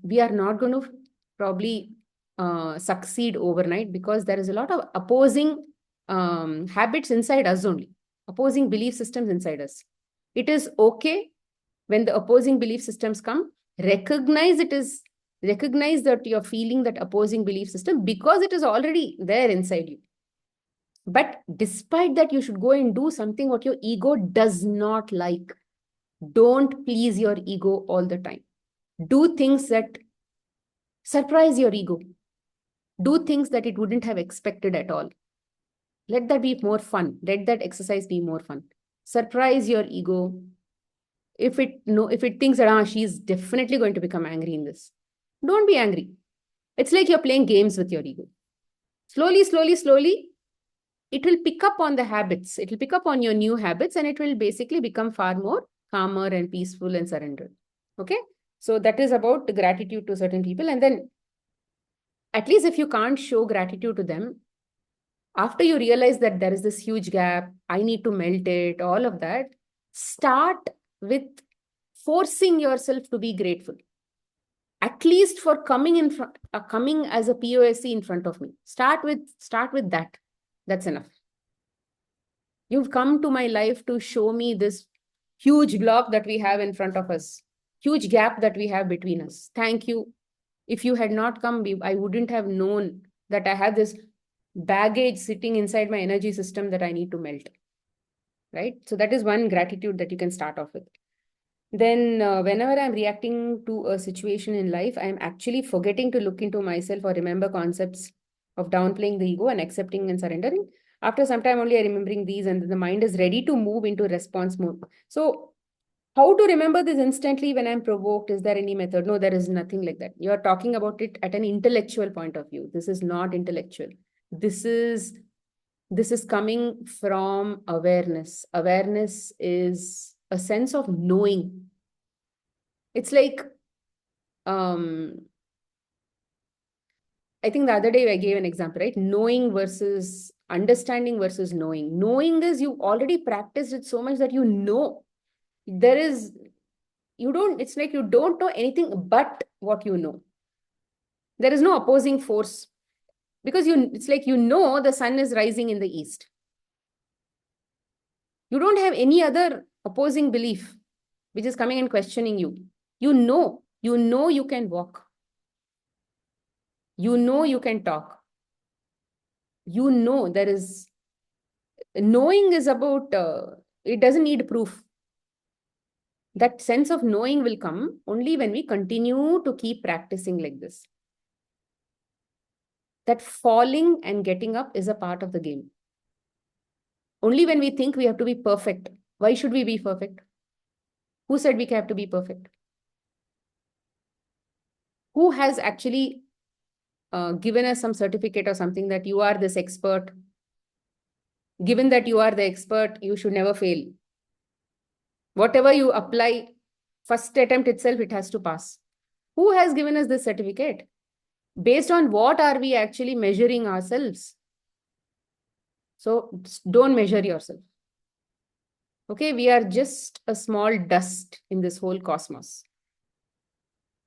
we are not going to probably succeed overnight, because there is a lot of opposing habits inside us only, opposing belief systems inside us. It is okay when the opposing belief systems come, recognize that you're feeling that opposing belief system because it is already there inside you. But despite that, you should go and do something what your ego does not like. Don't please your ego all the time. Do things that surprise your ego. Do things that it wouldn't have expected at all. Let that be more fun. Let that exercise be more fun. Surprise your ego. If it thinks that she's definitely going to become angry in this, don't be angry. It's like you're playing games with your ego. Slowly, it will pick up on the habits. It will pick up on your new habits, and it will basically become far more calmer and peaceful and surrendered. Okay? So that is about the gratitude to certain people. And then at least if you can't show gratitude to them, after you realize that there is this huge gap, I need to melt it, all of that, start with forcing yourself to be grateful. At least for coming as a POSC in front of me. Start with that. That's enough. You've come to my life to show me this huge block that we have in front of us, huge gap that we have between us. Thank you. If you had not come, I wouldn't have known that I have this baggage sitting inside my energy system that I need to melt. Right? So that is one gratitude that you can start off with. then whenever I'm reacting to a situation in life, I'm actually forgetting to look into myself or remember concepts of downplaying the ego and accepting and surrendering. After some time only, I remembering these, and the mind is ready to move into response mode. So how to remember this instantly when I'm provoked? Is there any method? No, there is nothing like that. You're talking about it at an intellectual point of view. This is not intellectual. This is this is coming from awareness. Awareness is a sense of knowing. It's like um I think the other day I gave an example, right? Knowing versus understanding versus knowing. Knowing is you already practiced it so much that you know. There is you don't, it's like you don't know anything but what you know. There is no opposing force because it's like you know the sun is rising in the east. You don't have any other opposing belief which is coming and questioning you. You know you can walk. You know you can talk. You know there is, knowing is about, it doesn't need proof. That sense of knowing will come only when we continue to keep practicing like this. That falling and getting up is a part of the game. Only when we think we have to be perfect. Why should we be perfect? Who said we have to be perfect? Who has actually given us some certificate or something that you are this expert? Given that you are the expert, you should never fail. Whatever you apply, first attempt itself, it has to pass. Who has given us this certificate? Based on what are we actually measuring ourselves? So don't measure yourself. Okay, we are just a small dust in this whole cosmos.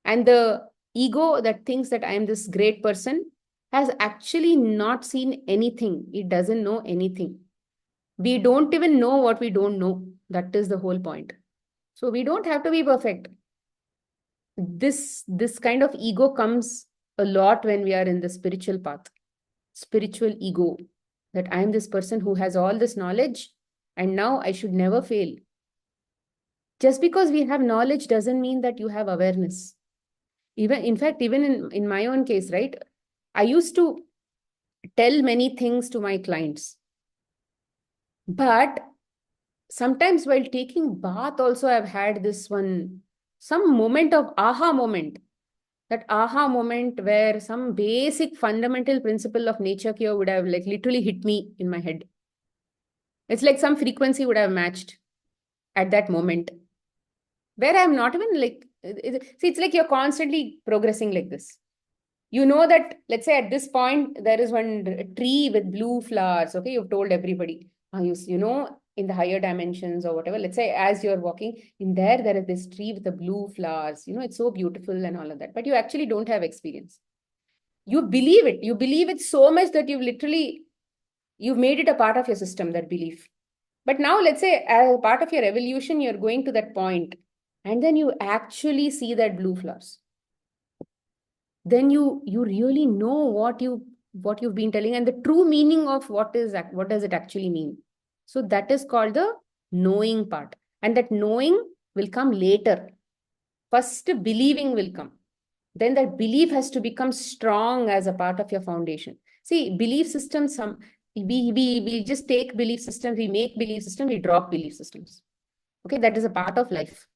And the ego that thinks that I am this great person has actually not seen anything. It doesn't know anything. We don't even know what we don't know. That is the whole point. So we don't have to be perfect. This kind of ego comes a lot when we are in the spiritual path. Spiritual ego, that I am this person who has all this knowledge and now I should never fail. Just because we have knowledge doesn't mean that you have awareness. Even in fact, even in my own case, right? I used to tell many things to my clients, but sometimes while taking bath also I've had this one, some moment of aha moment. That aha moment where some basic fundamental principle of nature cure would have like literally hit me in my head. It's like some frequency would have matched at that moment where I'm not even like, see, it's like you're constantly progressing like this. You know that, let's say at this point, there is one tree with blue flowers. Okay, you've told everybody. You know, in the higher dimensions or whatever, let's say as you're walking, there is this tree with the blue flowers. You know, it's so beautiful and all of that. But you actually don't have experience. You believe it. You believe it so much that you've made it a part of your system, that belief. But now, let's say, as part of your evolution, you're going to that point, and then you actually see that blue flowers. Then you really know what you've been telling and the true meaning of what does it actually mean. So that is called the knowing part, and that knowing will come later. First, believing will come. Then that belief has to become strong as a part of your foundation. See, belief systems, we just take belief systems, we make belief systems, we drop belief systems. Okay, that is a part of life.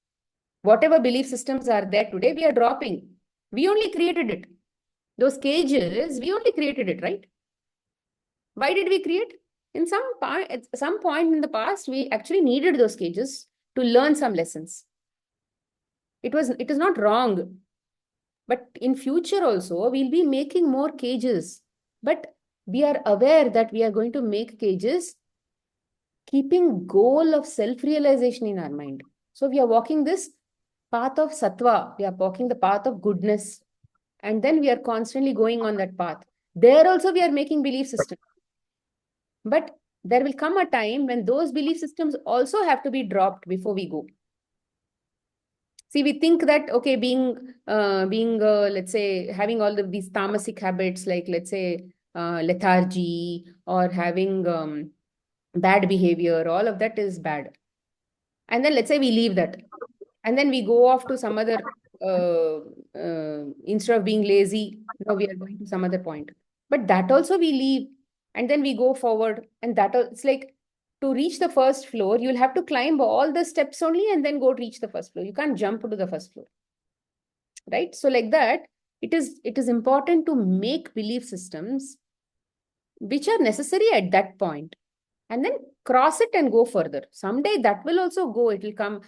Whatever belief systems are there today, we are dropping. We only created it. Those cages, we only created it, right? Why did we create? In some part, at some point in the past, we actually needed those cages to learn some lessons. It is not wrong. But in future also, we'll be making more cages. But we are aware that we are going to make cages keeping goal of self-realization in our mind. So we are walking this path of sattva. We are walking the path of goodness. And then we are constantly going on that path. There also we are making belief systems. But there will come a time when those belief systems also have to be dropped before we go. See, we think that, okay, let's say, having all of these tamasic habits, like, let's say, lethargy or having bad behavior, all of that is bad. And then let's say we leave that. And then we go off to some other, instead of being lazy, now we are going to some other point. But that also we leave, and then we go forward. And it's like, to reach the first floor, you'll have to climb all the steps only and then go reach the first floor. You can't jump to the first floor, right? So like that, it is important to make belief systems which are necessary at that point, and then cross it and go further. Someday that will also go, it will come,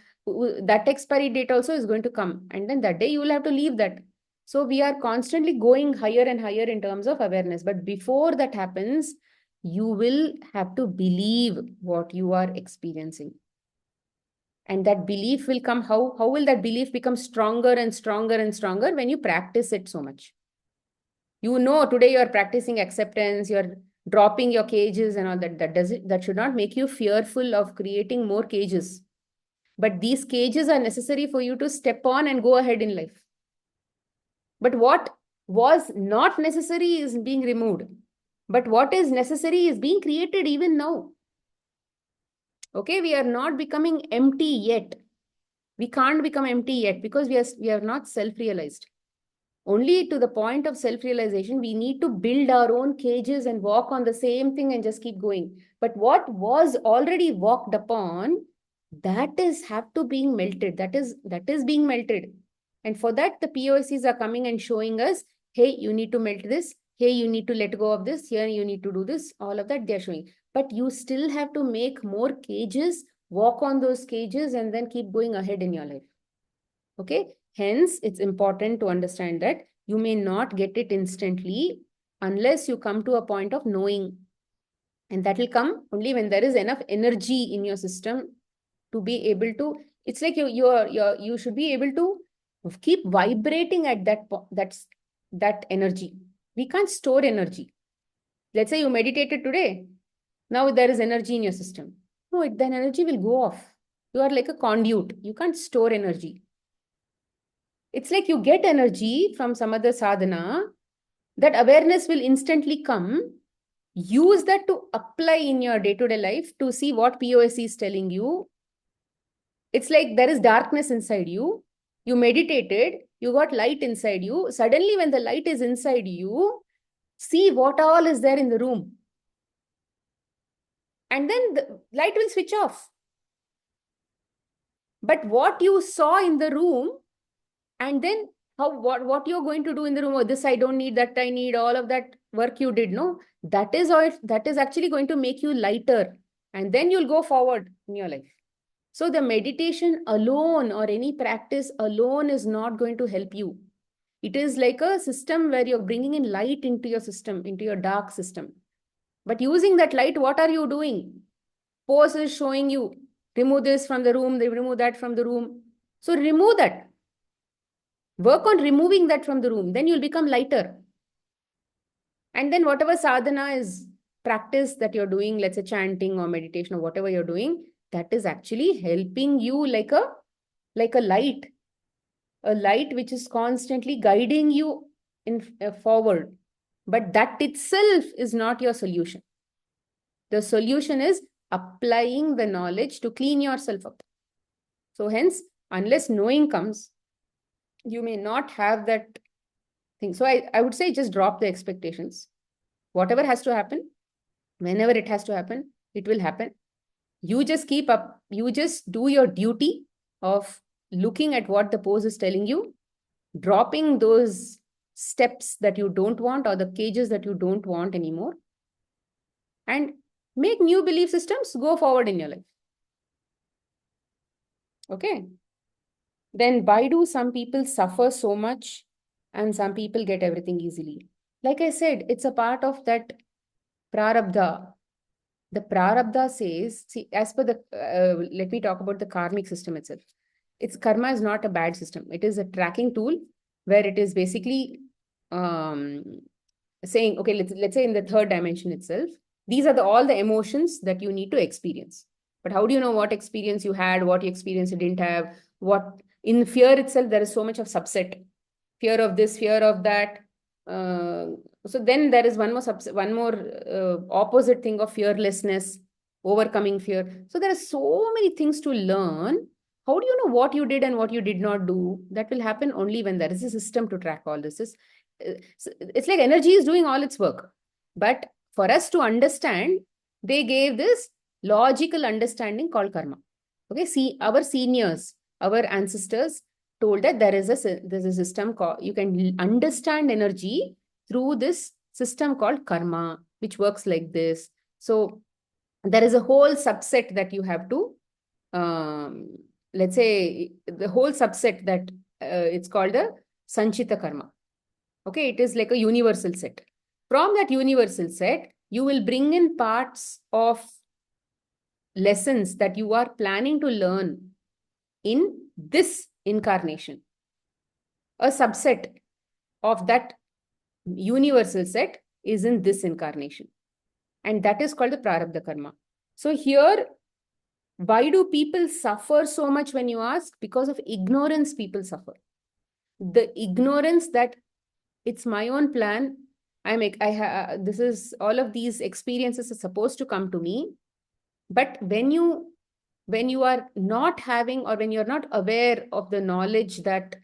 that expiry date also is going to come, and then that day you will have to leave that. So we are constantly going higher and higher in terms of awareness, but before that happens, you will have to believe what you are experiencing. And that belief will come. How will that belief become stronger and stronger and stronger? When you practice it so much. You know, today you are practicing acceptance, you're dropping your cages and all that. That should not make you fearful of creating more cages. But these cages are necessary for you to step on and go ahead in life. But what was not necessary is being removed. But what is necessary is being created even now. Okay, we are not becoming empty yet. We can't become empty yet because we are not self-realized. Only to the point of self-realization, we need to build our own cages and walk on the same thing and just keep going. But what was already walked upon, that is have to being melted. That is being melted. And for that, the POCs are coming and showing us, hey, you need to melt this. Hey, you need to let go of this. Here, you need to do this. All of that they're showing. But you still have to make more cages, walk on those cages, and then keep going ahead in your life. Okay. Hence, it's important to understand that you may not get it instantly unless you come to a point of knowing. And that will come only when there is enough energy in your system to be able to, it's like you should be able to keep vibrating at that energy. We can't store energy. Let's say you meditated today. Now there is energy in your system. No, then energy will go off. You are like a conduit. You can't store energy. It's like you get energy from some other sadhana, that awareness will instantly come. Use that to apply in your day-to-day life to see what POS is telling you. It's like there is darkness inside you. You meditated, you got light inside you. Suddenly, when the light is inside you, see what all is there in the room. And then the light will switch off. But what you saw in the room, and then what you're going to do in the room, oh, this I don't need, that I need, all of that work you did, no, that is actually going to make you lighter, and then you'll go forward in your life. So the meditation alone or any practice alone is not going to help you. It is like a system where you're bringing in light into your system, into your dark system. But using that light, what are you doing? Pose is showing you, remove this from the room, they remove that from the room. So remove that. Work on removing that from the room. Then you'll become lighter. And then whatever sadhana is practice that you're doing, let's say chanting or meditation or whatever you're doing, that is actually helping you like a light which is constantly guiding you forward. But that itself is not your solution. The solution is applying the knowledge to clean yourself up. So hence, unless knowing comes, you may not have that thing. So I would say just drop the expectations. Whatever has to happen, whenever it has to happen, it will happen. You just keep up, you just do your duty of looking at what the pose is telling you, dropping those steps that you don't want or the cages that you don't want anymore, and make new belief systems, go forward in your life. Okay. Then why do some people suffer so much and some people get everything easily? Like I said, it's a part of that prarabdha. The prarabdha says, see, as per the, let me talk about the karmic system itself. Its karma is not a bad system. It is a tracking tool where it is basically saying, okay, let's say in the third dimension itself, these are all the emotions that you need to experience. But how do you know what experience you had, what experience you didn't have? What in fear itself, there is so much of subset. Fear of this, fear of that. So then there is one more opposite thing of fearlessness, overcoming fear. So there are so many things to learn. How do you know what you did and what you did not do? That will happen only when there is a system to track all this. It's like energy is doing all its work. But for us to understand, they gave this logical understanding called karma. Okay, see, our seniors, our ancestors told that there's a system called, you can understand energy through this system called karma, which works like this. So there is a whole subset that you have to, let's say, the whole subset that it's called a Sanchita karma. Okay, it is like a universal set. From that universal set, you will bring in parts of lessons that you are planning to learn in this incarnation. A subset of that universal set is in this incarnation. And that is called the Prarabdha karma. So here, why do people suffer so much when you ask? Because of ignorance, people suffer. The ignorance that it's my own plan. This is all of these experiences are supposed to come to me. But when you are not having, or when you're not aware of the knowledge that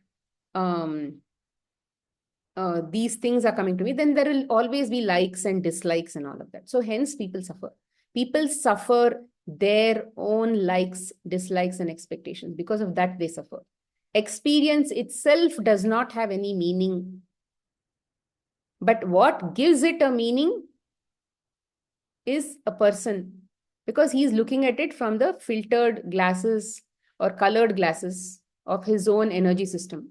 these things are coming to me, then there will always be likes and dislikes and all of that. So hence people suffer. People suffer their own likes, dislikes, and expectations. Because of that, they suffer. Experience itself does not have any meaning. But what gives it a meaning is a person, because he's looking at it from the filtered glasses or colored glasses of his own energy system.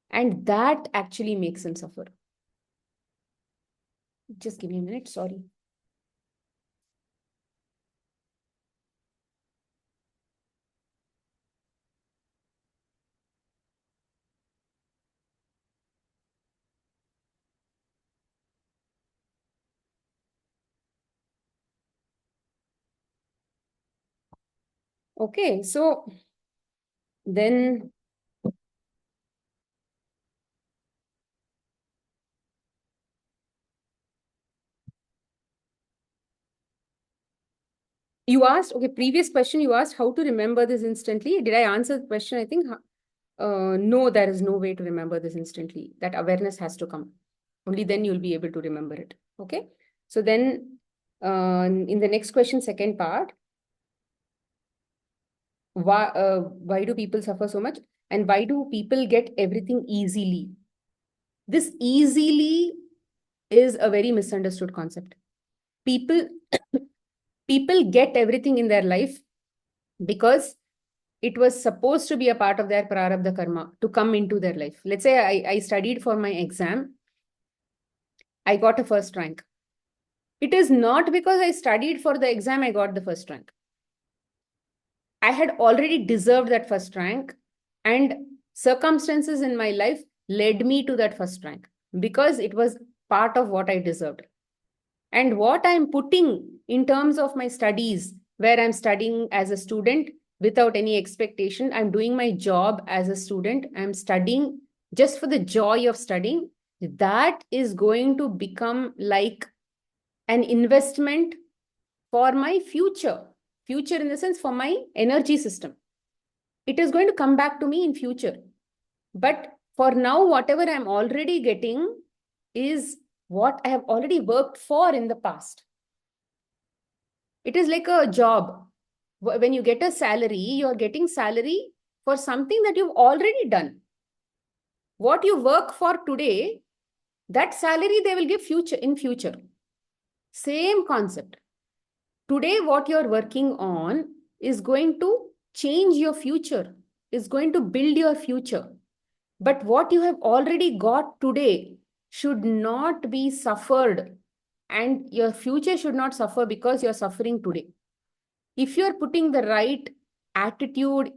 And that actually makes him suffer. Just give me a minute, sorry. Okay, so then you asked, okay, previous question you asked how to remember this instantly. Did I answer the question? I think, no, there is no way to remember this instantly. That awareness has to come. Only then you'll be able to remember it. Okay. So then in the next question, second part, why do people suffer so much? And why do people get everything easily? This easily is a very misunderstood concept. People get everything in their life because it was supposed to be a part of their prarabdha karma to come into their life. Let's say I studied for my exam. I got a first rank. It is not because I studied for the exam I got the first rank. I had already deserved that first rank, and circumstances in my life led me to that first rank because it was part of what I deserved. And what I'm putting in terms of my studies, where I'm studying as a student without any expectation, I'm doing my job as a student, I'm studying just for the joy of studying, that is going to become like an investment for my future. Future in the sense for my energy system. It is going to come back to me in future. But for now, whatever I'm already getting is what I have already worked for in the past. It is like a job. When you get a salary, you're getting salary for something that you've already done. What you work for today, that salary they will give in future. Same concept. Today, what you're working on is going to change your future, is going to build your future. But what you have already got today should not be suffered, and your future should not suffer because you're suffering today. If you're putting the right attitude,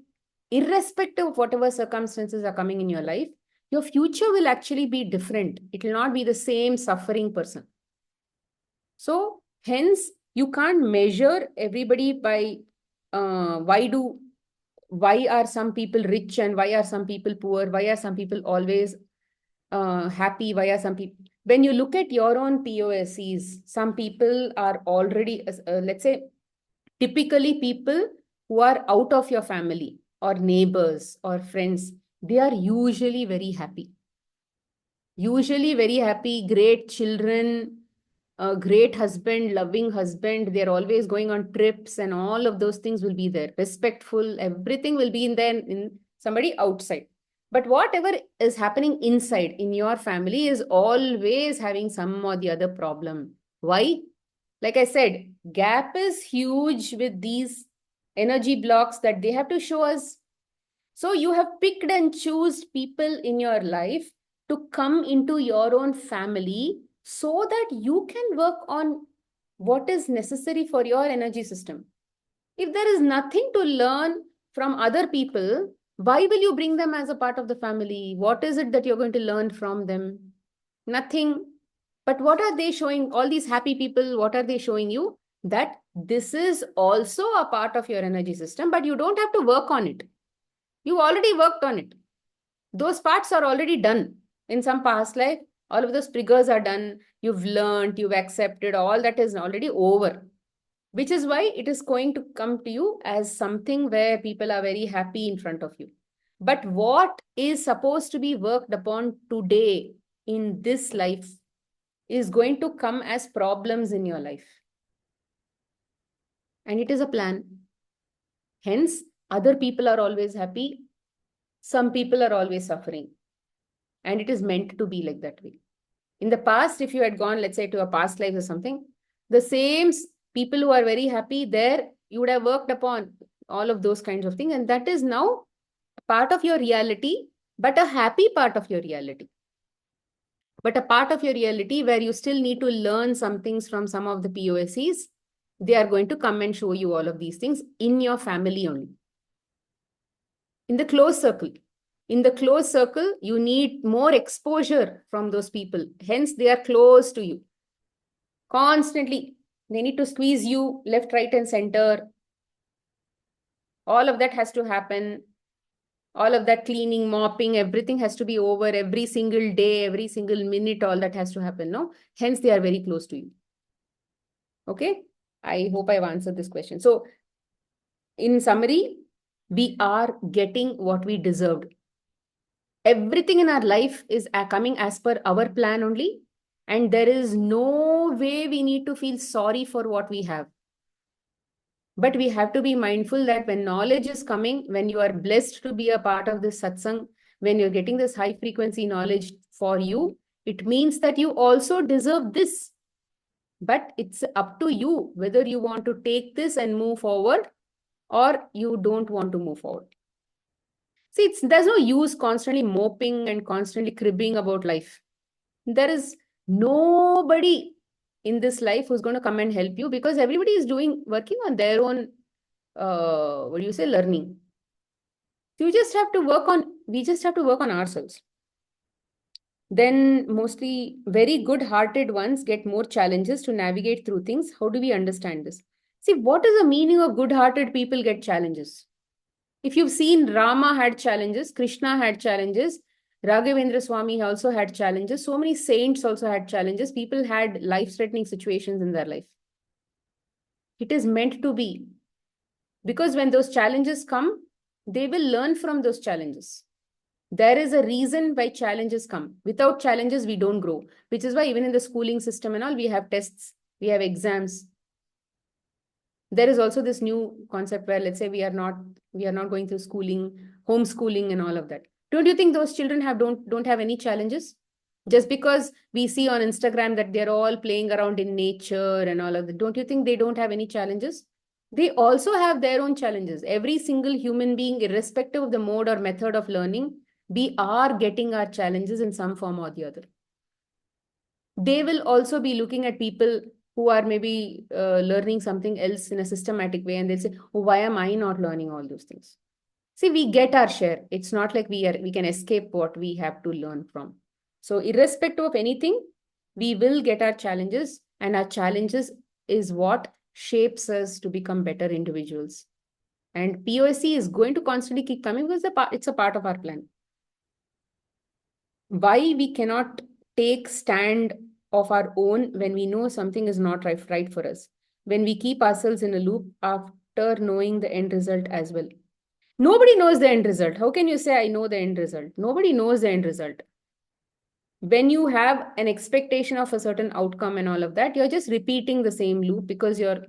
irrespective of whatever circumstances are coming in your life, your future will actually be different. It will not be the same suffering person. So hence, you can't measure everybody by why are some people rich and why are some people poor? Why are some people always happy? Why are some people? When you look at your own POSCs, some people are already, let's say, typically people who are out of your family or neighbors or friends, they are usually very happy. Usually very happy, great children, a great husband, loving husband. They're always going on trips and all of those things will be there. Respectful, everything will be in there in somebody outside. But whatever is happening inside in your family is always having some or the other problem. Why? Like I said, gap is huge with these energy blocks that they have to show us. So you have picked and choose people in your life to come into your own family so that you can work on what is necessary for your energy system. If there is nothing to learn from other people, why will you bring them as a part of the family? What is it that you're going to learn from them? Nothing. But what are they showing? All these happy people, what are they showing you? That this is also a part of your energy system, but you don't have to work on it. You already worked on it. Those parts are already done in some past life. All of those triggers are done. You've learned, you've accepted, all that is already over. Which is why it is going to come to you as something where people are very happy in front of you. But what is supposed to be worked upon today in this life is going to come as problems in your life. And it is a plan. Hence, other people are always happy. Some people are always suffering. And it is meant to be like that way. In the past, if you had gone, let's say, to a past life or something, the same people who are very happy there, you would have worked upon all of those kinds of things. And that is now a part of your reality, but a happy part of your reality. But a part of your reality where you still need to learn some things from some of the POSEs, they are going to come and show you all of these things in your family only. In the close circle. In the close circle, you need more exposure from those people. Hence, they are close to you. Constantly, they need to squeeze you left, right, and center. All of that has to happen. All of that cleaning, mopping, everything has to be over every single day, every single minute, all that has to happen. No? Hence, they are very close to you. Okay? I hope I've answered this question. So, in summary, we are getting what we deserved. Everything in our life is coming as per our plan only. And there is no way we need to feel sorry for what we have. But we have to be mindful that when knowledge is coming, when you are blessed to be a part of this satsang, when you're getting this high frequency knowledge for you, it means that you also deserve this. But it's up to you whether you want to take this and move forward or you don't want to move forward. See, there's no use constantly moping and constantly cribbing about life. There is nobody in this life who's going to come and help you because everybody is working on their own, learning. We just have to work on ourselves. Then mostly very good-hearted ones get more challenges to navigate through things. How do we understand this? See, what is the meaning of good-hearted people get challenges? If you've seen, Rama had challenges, Krishna had challenges, Raghavendra Swami also had challenges, so many saints also had challenges. People had life-threatening situations in their life. It is meant to be. Because when those challenges come, they will learn from those challenges. There is a reason why challenges come. Without challenges, we don't grow. Which is why even in the schooling system and all, we have tests, we have exams. There is also this new concept where, let's say, we are not going through schooling, homeschooling and all of that. Don't you think those children don't have any challenges? Just because we see on Instagram that they're all playing around in nature and all of that, don't you think they don't have any challenges? They also have their own challenges. Every single human being, irrespective of the mode or method of learning, we are getting our challenges in some form or the other. They will also be looking at people who are maybe learning something else in a systematic way, and they'll say, oh, why am I not learning all those things? See, we get our share. It's not like we can escape what we have to learn from. So irrespective of anything, we will get our challenges, and our challenges is what shapes us to become better individuals. And POSC is going to constantly keep coming because it's a part of our plan. Why we cannot take stand of our own when we know something is not right for us? When we keep ourselves in a loop after after knowing the end result as well. Nobody knows the end result. How can you say, I know the end result? Nobody knows the end result. When you have an expectation of a certain outcome and all of that, you're just repeating the same loop because you have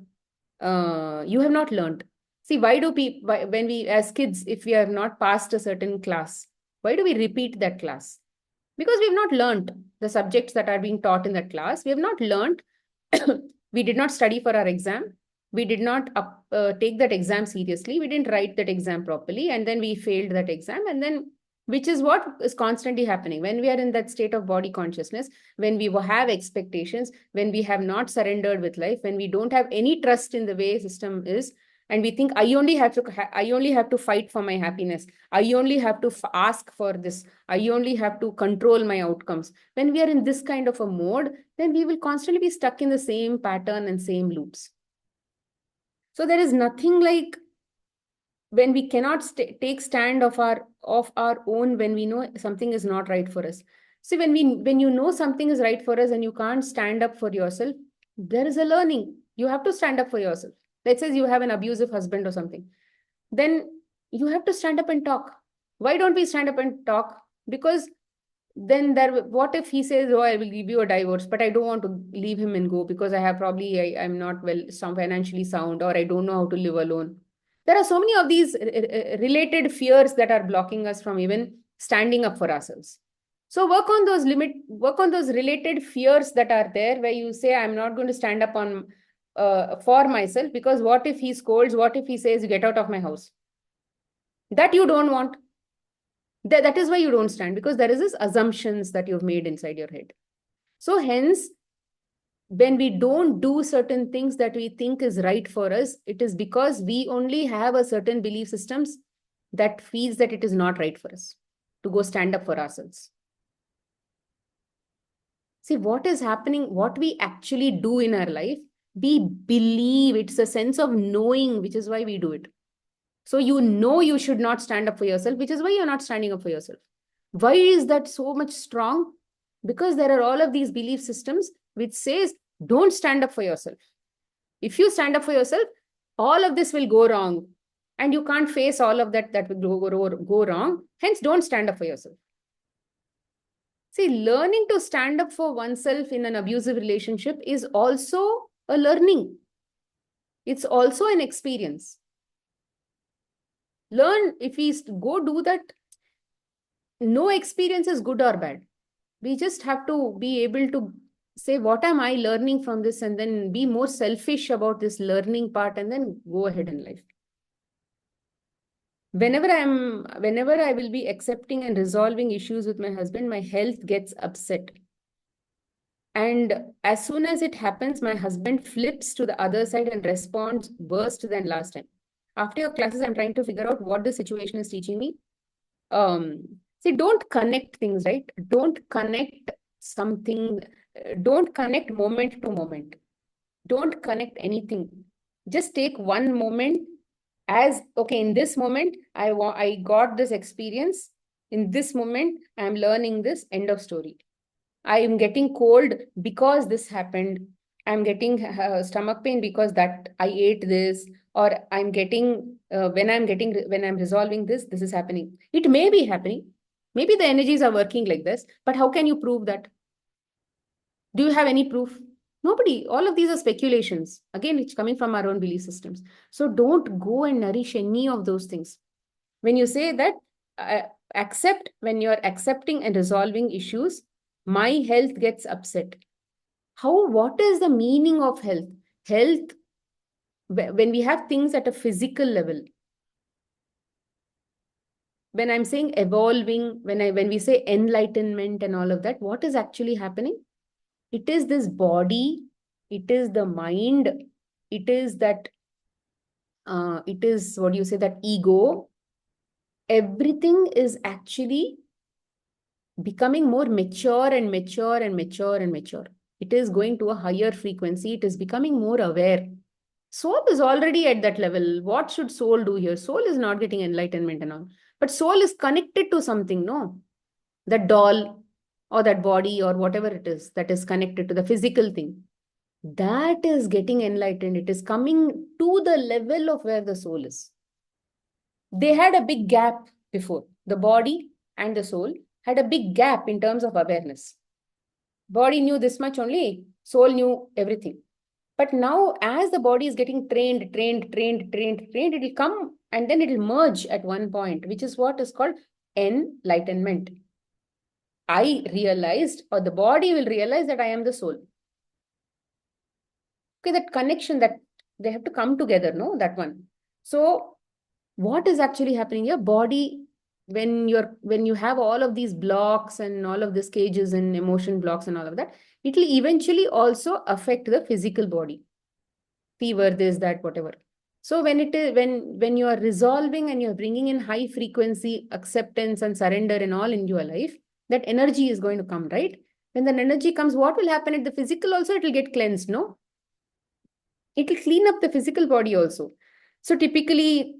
not learned. See, why do people, when we, as kids, if we have not passed a certain class, why do we repeat that class? Because we've not learned the subjects that are being taught in that class. We have not learned. We did not study for our exam. We did not take that exam seriously. We didn't write that exam properly. And then we failed that exam. And then, which is what is constantly happening when we are in that state of body consciousness, when we have expectations, when we have not surrendered with life, when we don't have any trust in the way system is, and we think I only have to fight for my happiness. I only have to ask for this. I only have to control my outcomes. When we are in this kind of a mode, then we will constantly be stuck in the same pattern and same loops. So there is nothing like when we cannot take stand of our own, when we know something is not right for us. See, when you know something is right for us and you can't stand up for yourself, there is a learning. You have to stand up for yourself. Let's say you have an abusive husband or something. Then you have to stand up and talk. Why don't we stand up and talk? Because then what if he says, oh, I will give you a divorce, but I don't want to leave him and go because I'm not well, some financially sound, or I don't know how to live alone. There are so many of these related fears that are blocking us from even standing up for ourselves. So work on those related fears that are there, where you say, I'm not going to stand up on for myself, because what if he scolds? What if he says, get out of my house? That you don't want. That is why you don't stand, because there is this assumptions that you've made inside your head. So hence, when we don't do certain things that we think is right for us, it is because we only have a certain belief systems that feels that it is not right for us to go stand up for ourselves. See, what is happening, what we actually do in our life, we believe. It's a sense of knowing, which is why we do it. So you know you should not stand up for yourself, which is why you're not standing up for yourself. Why is that so much strong? Because there are all of these belief systems which says, don't stand up for yourself. If you stand up for yourself, all of this will go wrong. And you can't face all of that will go wrong. Hence, don't stand up for yourself. See, learning to stand up for oneself in an abusive relationship is also a learning. It's also an experience. Learn, if we go do that, no experience is good or bad. We just have to be able to say, what am I learning from this? And then be more selfish about this learning part and then go ahead in life. Whenever I will be accepting and resolving issues with my husband, my health gets upset. And as soon as it happens, my husband flips to the other side and responds worse than last time. After your classes, I'm trying to figure out what the situation is teaching me. See, don't connect things, right? Don't connect something. Don't connect moment to moment. Don't connect anything. Just take one moment as, okay, in this moment, I got this experience. In this moment, I'm learning this, end of story. I am getting cold because this happened. I'm getting stomach pain because that I ate this, or I'm getting when I'm resolving this is happening. It may be happening. Maybe the energies are working like this, but how can you prove that? Do you have any proof? Nobody. All of these are speculations. Again, it's coming from our own belief systems. So don't go and nourish any of those things. When you say that, accept, when you're accepting and resolving issues, my health gets upset. What is the meaning of health? Health, when we have things at a physical level, when I'm saying evolving, when we say enlightenment and all of that, what is actually happening? It is this body, it is the mind, it is that, it is, what do you say, that ego. Everything is actually becoming more mature and mature and mature and mature. It is going to a higher frequency. It is becoming more aware. Soul is already at that level. What should soul do here? Soul is not getting enlightenment and all. But soul is connected to something, no? That doll or that body or whatever it is that is connected to the physical thing. That is getting enlightened. It is coming to the level of where the soul is. They had a big gap before. The body and the soul had a big gap in terms of awareness. Body knew this much only, soul knew everything. But now, as the body is getting trained, it will come and then it will merge at one point, which is what is called enlightenment. I realized, or the body will realize that I am the soul. Okay, that connection, that they have to come together, no? That one. So, what is actually happening? Your body, when you have all of these blocks and all of these cages and emotion blocks and all of that, it will eventually also affect the physical body. Fever, this, that, whatever. So when you are resolving and you're bringing in high frequency acceptance and surrender and all in your life, that energy is going to come, right? When that energy comes, what will happen at the physical also? It will get cleansed, no? It will clean up the physical body also. So typically,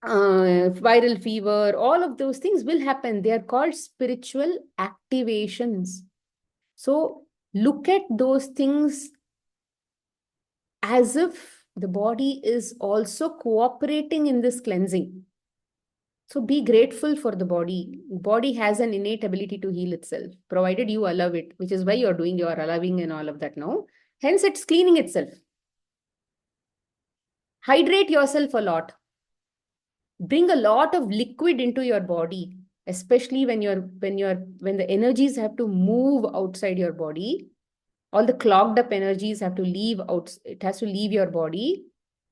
viral fever, all of those things will happen. They are called spiritual activations. So look at those things as if the body is also cooperating in this cleansing. So be grateful for the body. Body has an innate ability to heal itself, provided you allow it, which is why you're doing your allowing and all of that now. Hence, it's cleaning itself. Hydrate yourself a lot. Bring a lot of liquid into your body, especially when the energies have to move outside your body. All the clogged up energies have to leave out. It has to leave your body.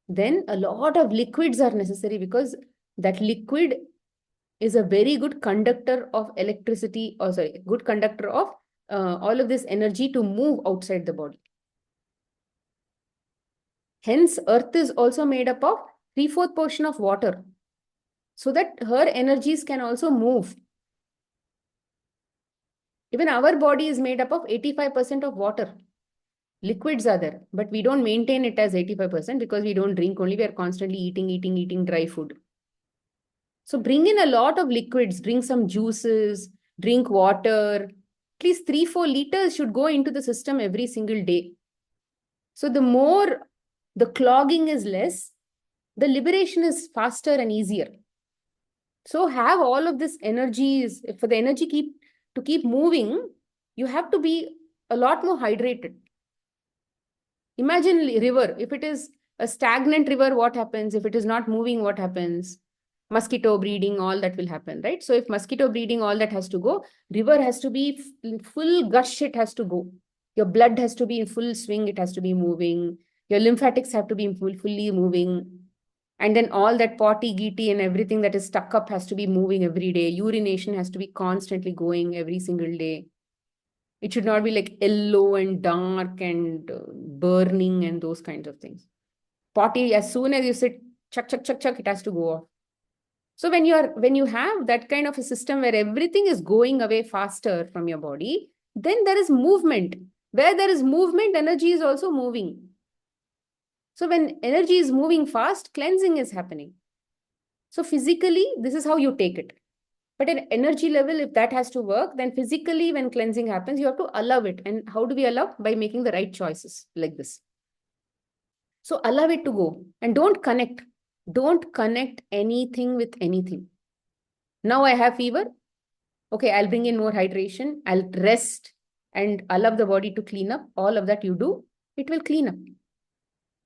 Then a lot of liquids are necessary, because that liquid is a very good conductor of electricity, or sorry, good conductor of all of this energy to move outside the body. Hence, earth is also made up of 3/4 portion of water, so that her energies can also move. Even our body is made up of 85% of water. Liquids are there, but we don't maintain it as 85% because we don't drink only. We are constantly eating dry food. So bring in a lot of liquids, drink some juices, drink water. At least 3-4 liters should go into the system every single day. So the more the clogging is less, the liberation is faster and easier. So have all of this energies. For the energy to keep moving, you have to be a lot more hydrated. Imagine river. If it is a stagnant river, what happens? If it is not moving, what happens? Mosquito breeding, all that will happen, right? So if mosquito breeding, all that has to go, river has to be in full gush, it has to go. Your blood has to be in full swing, it has to be moving. Your lymphatics have to be fully moving. And then all that potty, gitty and everything that is stuck up has to be moving every day. Urination has to be constantly going every single day. It should not be like yellow and dark and burning and those kinds of things. Potty, as soon as you sit, chuck, it has to go off. So when you have that kind of a system where everything is going away faster from your body, then there is movement. Where there is movement, energy is also moving. So when energy is moving fast, cleansing is happening. So physically, this is how you take it. But at energy level, if that has to work, then physically, when cleansing happens, you have to allow it. And how do we allow? By making the right choices like this. So allow it to go and don't connect. Don't connect anything with anything. Now I have fever. Okay, I'll bring in more hydration. I'll rest and allow the body to clean up. All of that you do, it will clean up.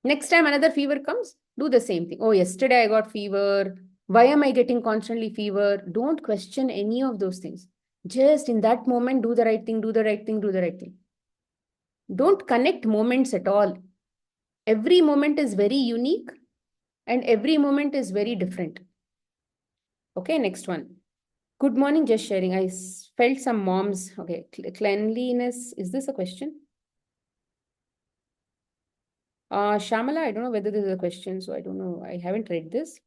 Next time another fever comes, do the same thing. Oh, yesterday I got fever. Why am I getting constantly fever? Don't question any of those things. Just in that moment, do the right thing, do the right thing, do the right thing. Don't connect moments at all. Every moment is very unique and every moment is very different. Okay, next one. Good morning, just sharing. I felt some moms. Okay, cleanliness. Is this a question? Shamala, I don't know whether this is a question, so I don't know. I haven't read this.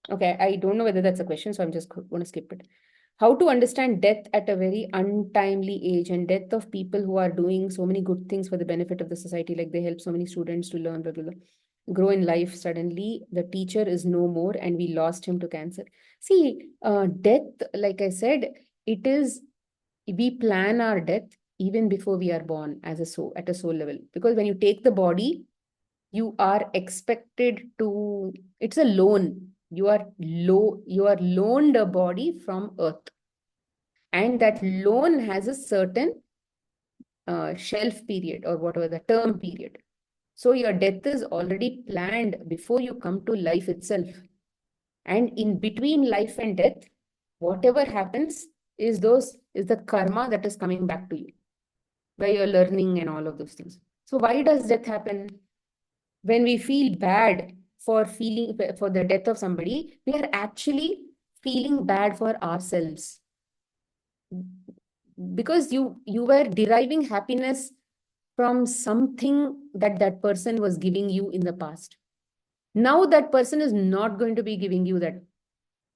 Okay, I don't know whether that's a question, so I'm just going to skip it. How to understand death at a very untimely age, and death of people who are doing so many good things for the benefit of the society, like they help so many students to learn, blah, blah, blah, grow in life. Suddenly, the teacher is no more and we lost him to cancer. See, death, like I said, it is we plan our death even before we are born as a soul, at a soul level. Because when you take the body, you are expected to, it's a loan. You are loaned a body from earth. And that loan has a certain shelf period or whatever the term period. So your death is already planned before you come to life itself. And in between life and death, whatever happens is the karma that is coming back to you by your learning and all of those things. So why does death happen? When we feel bad for the death of somebody, we are actually feeling bad for ourselves, because you were deriving happiness from something that that person was giving you in the past. Now that person is not going to be giving you that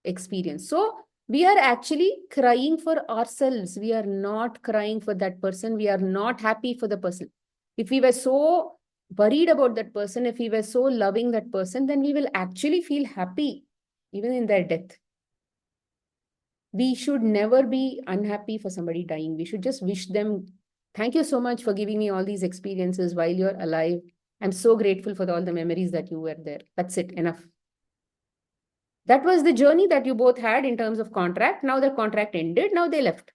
experience. So we are actually crying for ourselves. We are not crying for that person. We are not happy for the person. If we were so worried about that person, if we were so loving that person, then we will actually feel happy even in their death. We should never be unhappy for somebody dying. We should just wish them, thank you so much for giving me all these experiences while you're alive. I'm so grateful for all the memories that you were there. That's it, enough. That was the journey that you both had in terms of contract. Now the contract ended, now they left.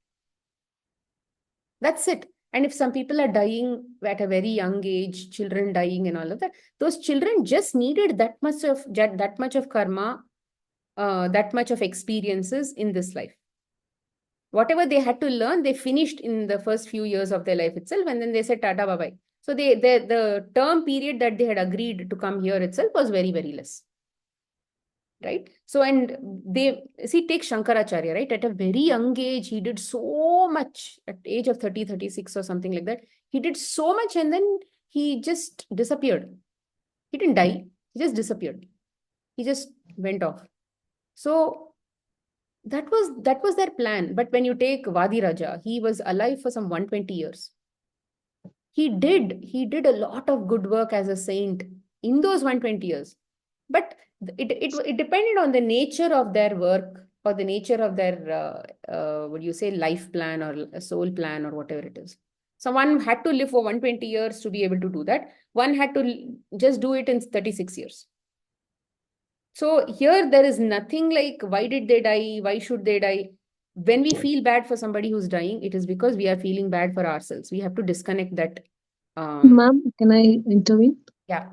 That's it. And if some people are dying at a very young age, children dying and all of that, those children just needed that much of karma, that much of experiences in this life. Whatever they had to learn, they finished in the first few years of their life itself, and then they said tata bye bye. So the term period that they had agreed to come here itself was very, very less. Right? So, and they see, take Shankaracharya, right? At a very young age, he did so much at age of 30, 36 or something like that. He did so much and then he just disappeared. He didn't die, he just disappeared. He just went off. So that was their plan. But when you take Vadi Raja, he was alive for some 120 years. He did a lot of good work as a saint in those 120 years. But it depended on the nature of their work or the nature of their what do you say, life plan or a soul plan or whatever it is. Someone had to live for 120 years to be able to do that. One had to just do it in 36 years. So here there is nothing like why did they die, why should they die. When we feel bad for somebody who's dying, it is because we are feeling bad for ourselves. We have to disconnect that. Ma'am, can I intervene? Yeah.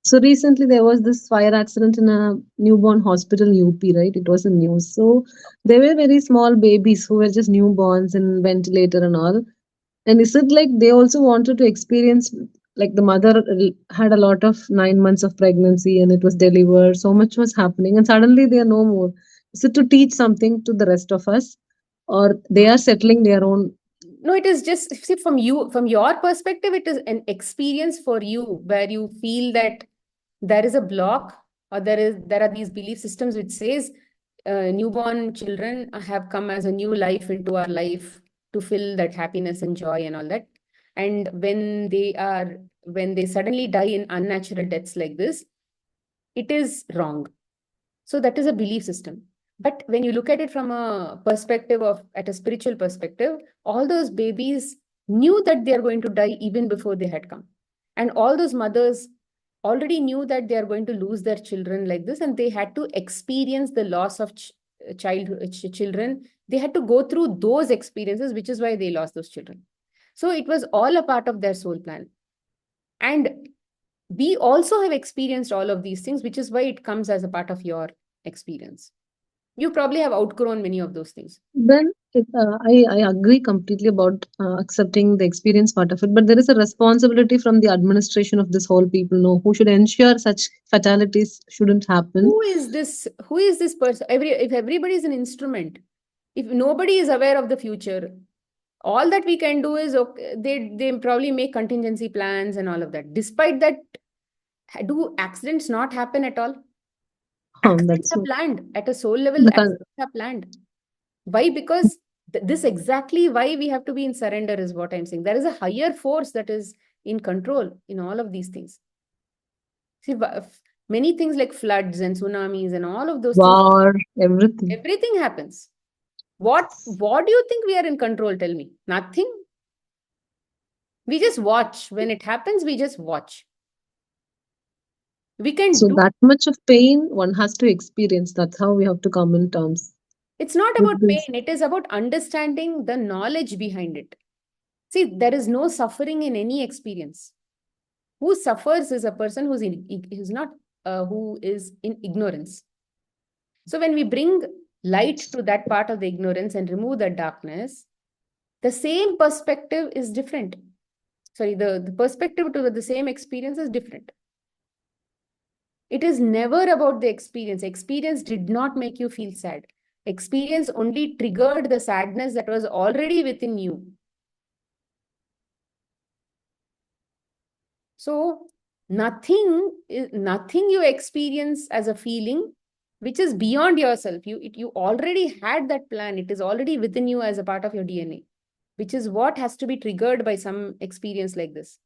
So recently there was this fire accident in a newborn hospital in UP, right? It was in news. So they were very small babies who were just newborns and ventilator and all. And is it like they also wanted to experience, like the mother had a lot of 9 months of pregnancy and it was delivered, so much was happening, and suddenly they are no more. Is it to teach something to the rest of us, or they are settling their own? No, it is just, see, from your perspective, it is an experience for you where you feel that there is a block, or there are these belief systems which says newborn children have come as a new life into our life to fill that happiness and joy and all that. And when they suddenly die in unnatural deaths like this, it is wrong. So that is a belief system. But when you look at it from a perspective of, at a spiritual perspective, all those babies knew that they are going to die even before they had come. And all those mothers already knew that they are going to lose their children like this, and they had to experience the loss of children. They had to go through those experiences, which is why they lost those children. So it was all a part of their soul plan. And we also have experienced all of these things, which is why it comes as a part of your experience. You probably have outgrown many of those things. Then I agree completely about accepting the experience part of it, but there is a responsibility from the administration of this whole people, know, who should ensure such fatalities shouldn't happen. Who is this person? If everybody is an instrument, if nobody is aware of the future, all that we can do is, okay, they probably make contingency plans and all of that. Despite that, do accidents not happen at all? Accidents That's are planned at a soul level. the Accidents are planned. Why? Because this exactly why we have to be in surrender is what I'm saying. There is a higher force that is in control in all of these things. See, many things like floods and tsunamis and all of those things, war, everything. everything happens. What do you think we are in control? Tell me. Nothing. We just watch. When it happens, we just watch. We can So do. that much of pain one has to experience. That's how we have to come in terms It's not with about this. pain. It is about understanding the knowledge behind it. See, there is no suffering in any experience. Who suffers is a person who's not who is in ignorance. So when we bring light to that part of the ignorance and remove the darkness, the same perspective is different. Sorry, the perspective to the same experience is different. It is never about the experience. Experience did not make you feel sad. Experience only triggered the sadness that was already within you. So nothing you experience as a feeling which is beyond yourself. You already had that plan. It is already within you as a part of your DNA, which is what has to be triggered by some experience like this.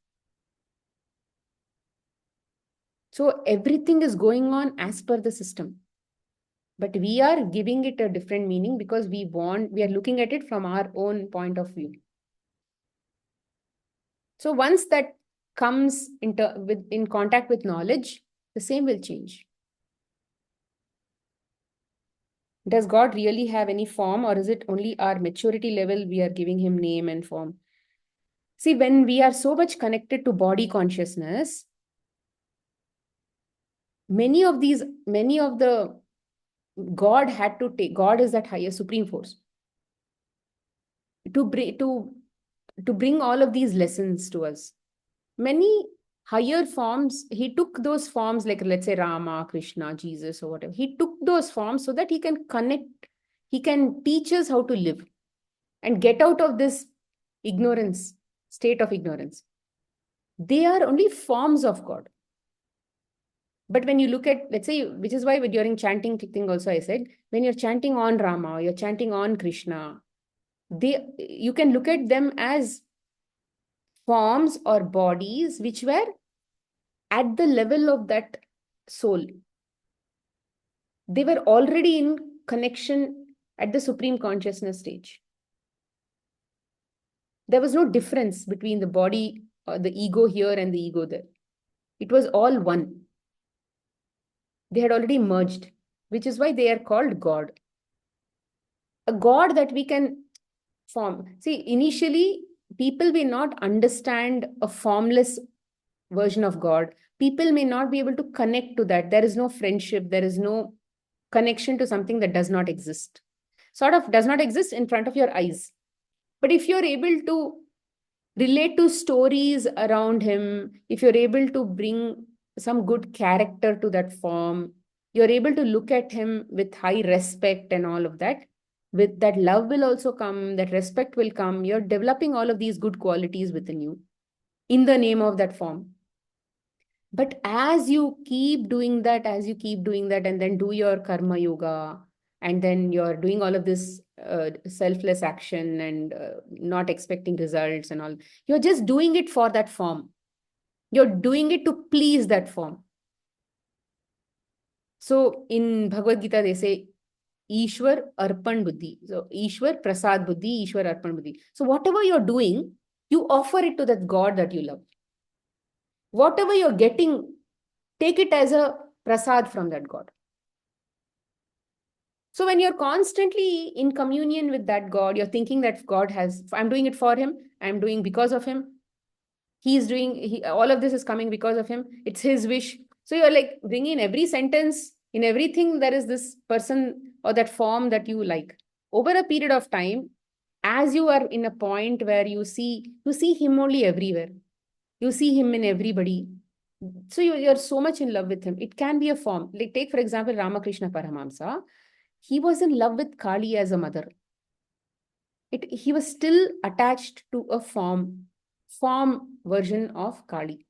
So everything is going on as per the system. But we are giving it a different meaning because we are looking at it from our own point of view. So once that comes in contact with knowledge, the same will change. Does God really have any form, or is it only our maturity level we are giving him name and form? See, when we are so much connected to body consciousness, many of the God is that higher supreme force to bring all of these lessons to us. Many higher forms, he took those forms, like let's say Rama, Krishna, Jesus, or whatever. He took those forms so that he can connect, he can teach us how to live and get out of this ignorance, state of ignorance. They are only forms of God. But when you look at, let's say, which is why during chanting thing also I said, when you're chanting on Rama, you're chanting on Krishna, you can look at them as forms or bodies which were at the level of that soul. They were already in connection at the supreme consciousness stage. There was no difference between the body or the ego here and the ego there. It was all one. They had already merged, which is why they are called God. A God that we can form. See, initially, people may not understand a formless version of God. People may not be able to connect to that. There is no friendship. There is no connection to something that does not exist. Sort of does not exist in front of your eyes. But if you're able to relate to stories around him, if you're able to bring some good character to that form, you're able to look at him with high respect and all of that, with that love will also come, that respect will come. You're developing all of these good qualities within you in the name of that form. But as you keep doing that, and then do your karma yoga, and then you're doing all of this selfless action and not expecting results and all, you're just doing it for that form. You're doing it to please that form. So in Bhagavad Gita, they say, Ishwar Arpan Buddhi. So Ishwar Prasad Buddhi, Ishwar Arpan Buddhi. So whatever you're doing, you offer it to that God that you love. Whatever you're getting, take it as a prasad from that God. So when you're constantly in communion with that God, you're thinking that God I'm doing it for him. I'm doing because of him. All of this is coming because of him. It's his wish. So you're like bringing in every sentence, in everything, there is this person or that form that you like. Over a period of time, as you are in a point where you see him only everywhere. You see him in everybody. So you're so much in love with him. It can be a form. Like take, for example, Ramakrishna Paramahamsa. He was in love with Kali as a mother. He was still attached to a form version of Kali.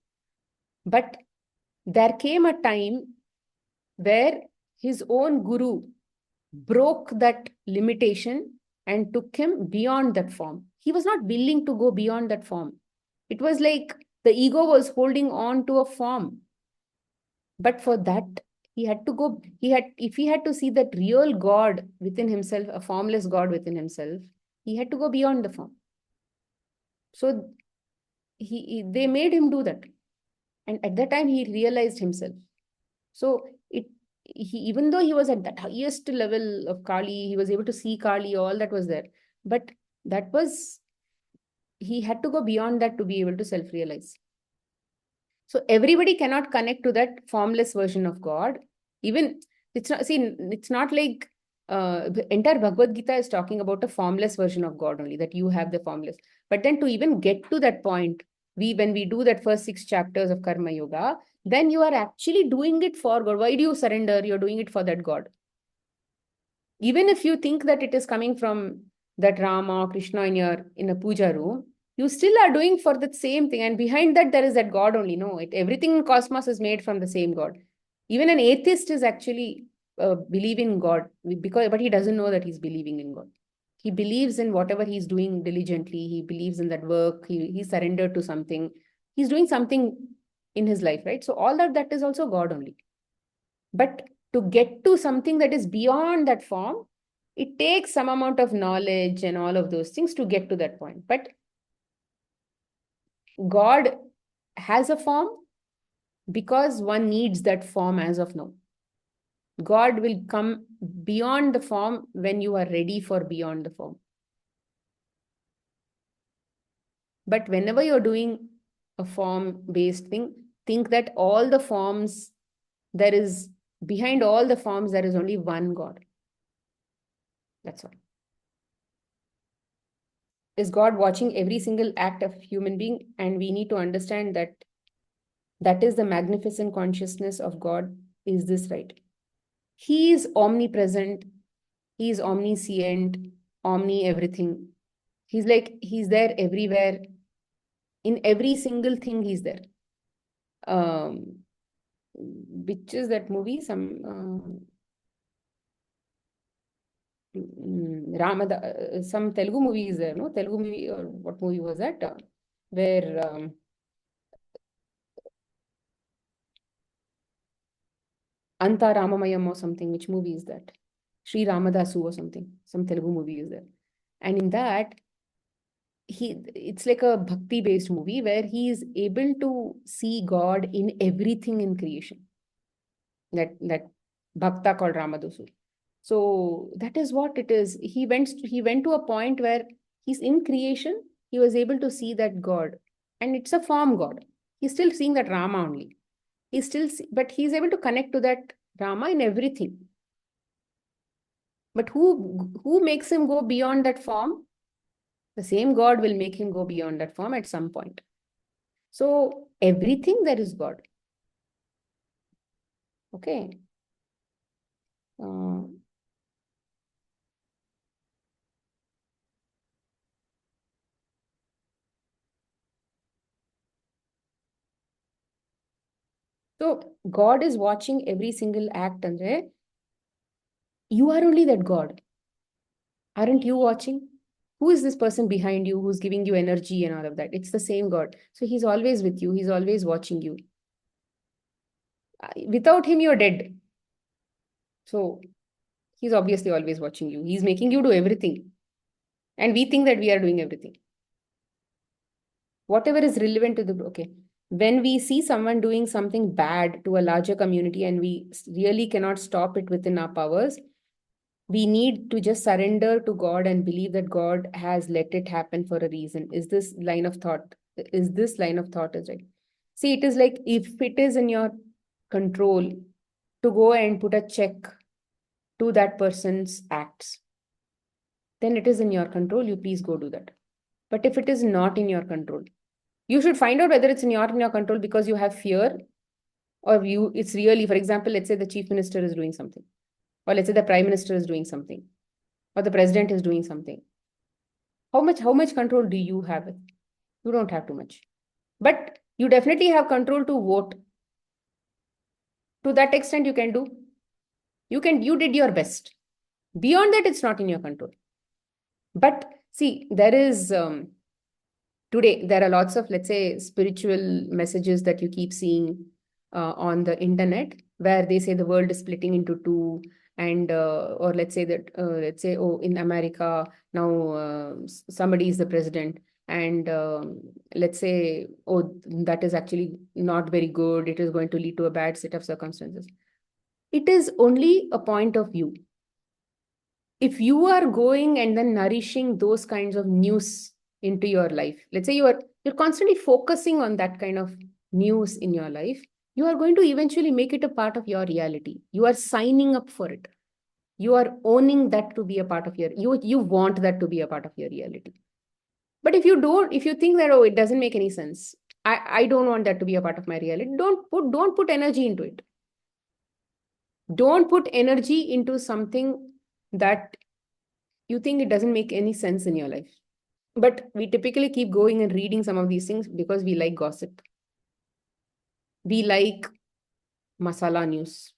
But there came a time where his own guru broke that limitation and took him beyond that form. He was not willing to go beyond that form. It was like the ego was holding on to a form. But for that, He had to go, if he had to see that real God within himself, a formless God within himself, he had to go beyond the form. So they made him do that. And at that time, he realized himself. So even though he was at that highest level of Kali, he was able to see Kali, all that was there. But that was, he had to go beyond that to be able to self-realize. So everybody cannot connect to that formless version of God. Even it's not like the entire Bhagavad Gita is talking about a formless version of God only, that you have the formless. But then to even get to that point, when we do that first 6 chapters of Karma Yoga, then you are actually doing it for God. Why do you surrender? You're doing it for that God. Even if you think that it is coming from that Rama or Krishna in a puja room, you still are doing for the same thing. And behind that, there is that God only. No, everything in cosmos is made from the same God. Even an atheist is actually believing in God, but he doesn't know that he's believing in God. He believes in whatever he's doing diligently. He believes in that work. He surrendered to something. He's doing something in his life, right? So all that is also God only. But to get to something that is beyond that form, it takes some amount of knowledge and all of those things to get to that point. But God has a form because one needs that form as of now. God will come beyond the form when you are ready for beyond the form. But whenever you're doing a form-based thing, think that all the forms, behind all the forms, there is only one God. That's all. Is God watching every single act of human being? And we need to understand that that is the magnificent consciousness of God. Is this right? He is omnipresent. He is omniscient, omni everything. He's there everywhere. In every single thing, he's there. Which is that movie? Some Telugu movie is there, no? Telugu movie, or what movie was that? Where Anta Ramamayam or something. Which movie is that? Sri Ramadasu or something. Some Telugu movie is there. And in that, it's like a bhakti-based movie where he is able to see God in everything in creation. That bhakta called Ramadasu. So that is what it is. He went to a point where he's in creation. He was able to see that God, and it's a form God. He's still seeing that Rama only. But he's able to connect to that Rama in everything. But who makes him go beyond that form? The same God will make him go beyond that form at some point. So everything there is God. Okay. So God is watching every single act, Andre. You are only that God. Aren't you watching? Who is this person behind you who's giving you energy and all of that? It's the same God. So he's always with you. He's always watching you. Without him, you're dead. So he's obviously always watching you. He's making you do everything. And we think that we are doing everything. Whatever is relevant to okay. When we see someone doing something bad to a larger community and we really cannot stop it within our powers, we need to just surrender to God and believe that God has let it happen for a reason. Is this line of thought is right? See, it is like if it is in your control to go and put a check to that person's acts, then it is in your control. You please go do that. But if it is not in your control, you should find out whether it's in your control because you have fear, or it's really, for example, let's say the chief minister is doing something, or let's say the prime minister is doing something, or the president is doing something. How much control do you have? You don't have too much. But you definitely have control to vote. To that extent, you can do. You did your best. Beyond that, it's not in your control. But see, there is today, there are lots of, let's say, spiritual messages that you keep seeing on the internet, where they say the world is splitting into two, and or let's say that let's say, oh, in America now somebody is the president, and let's say, oh, that is actually not very good, it is going to lead to a bad set of circumstances. It is only a point of view. If you are going and then nourishing those kinds of news into your life, let's say you're constantly focusing on that kind of news in your life, you are going to eventually make it a part of your reality. You are signing up for it. You are owning that to be a part of you want that to be a part of your reality. But if you think that, oh, it doesn't make any sense, I don't want that to be a part of my reality, don't put energy into it. Don't put energy into something that you think it doesn't make any sense in your life. But we typically keep going and reading some of these things because we like gossip. We like masala news.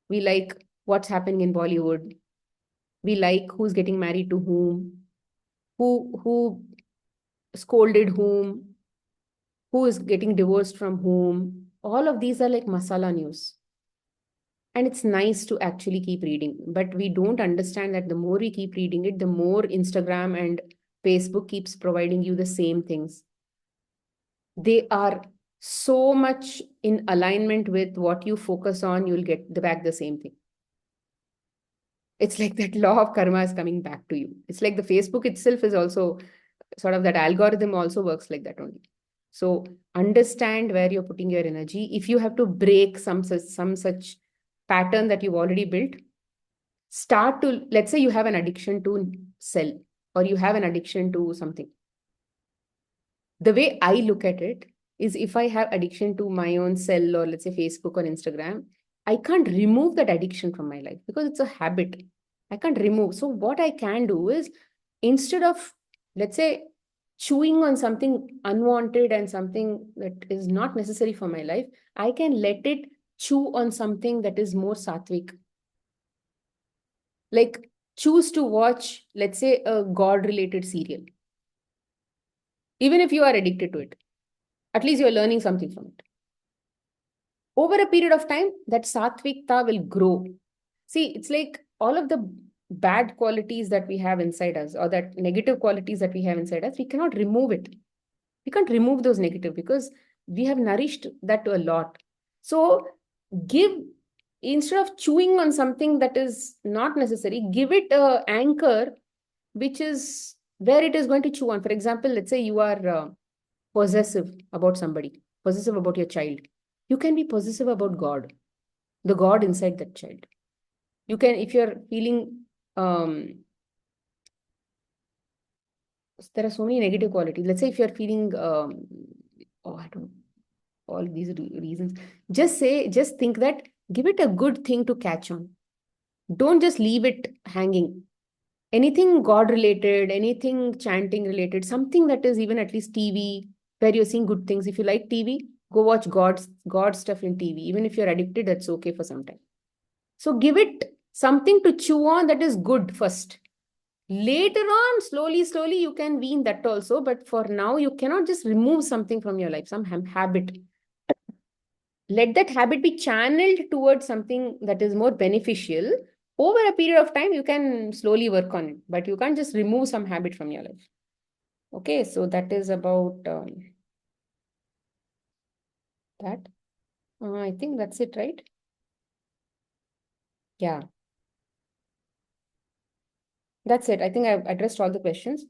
We like what's happening in Bollywood. We like who's getting married to whom, who scolded whom, who is getting divorced from whom. All of these are like masala news. And it's nice to actually keep reading. But we don't understand that the more we keep reading it, the more Instagram and Facebook keeps providing you the same things. They are so much in alignment with what you focus on, you'll get back the same thing. It's like that law of karma is coming back to you. It's like the Facebook itself is also sort of, that algorithm also works like that only. So understand where you're putting your energy. If you have to break some such pattern that you've already built, start to, let's say you have an addiction to cell, or you have an addiction to something. The way I look at it is, if I have addiction to my own cell, or let's say Facebook or Instagram, I can't remove that addiction from my life because it's a habit. I can't remove. So what I can do is, instead of, let's say, chewing on something unwanted and something that is not necessary for my life, I can let it chew on something that is more sattvic. Like, choose to watch, let's say, a God related serial. Even if you are addicted to it, at least you're learning something from it. Over a period of time, that sattvikta will grow. See, it's like all of the bad qualities that we have inside us, or that negative qualities that we have inside us, we cannot remove it. We can't remove those negative because we have nourished that to a lot. So give, instead of chewing on something that is not necessary, give it a anchor, which is where it is going to chew on. For example, let's say you are possessive about somebody, possessive about your child. You can be possessive about God, the God inside that child. You can, if you're feeling, there are so many negative qualities. Let's say if you're feeling, oh, I don't, all these reasons. Just think that, give it a good thing to catch on. Don't just leave it hanging. Anything God related, anything chanting related, something that is even at least TV, where you're seeing good things. If you like TV, go watch God stuff in TV. Even if you're addicted, that's okay for some time. So give it something to chew on that is good first. Later on, slowly, you can wean that also. But for now, you cannot just remove something from your life, some habit. Let that habit be channeled towards something that is more beneficial. Over a period of time, you can slowly work on it, but you can't just remove some habit from your life. Okay, so that is about that. I think that's it, right? Yeah, that's it. I think I've addressed all the questions.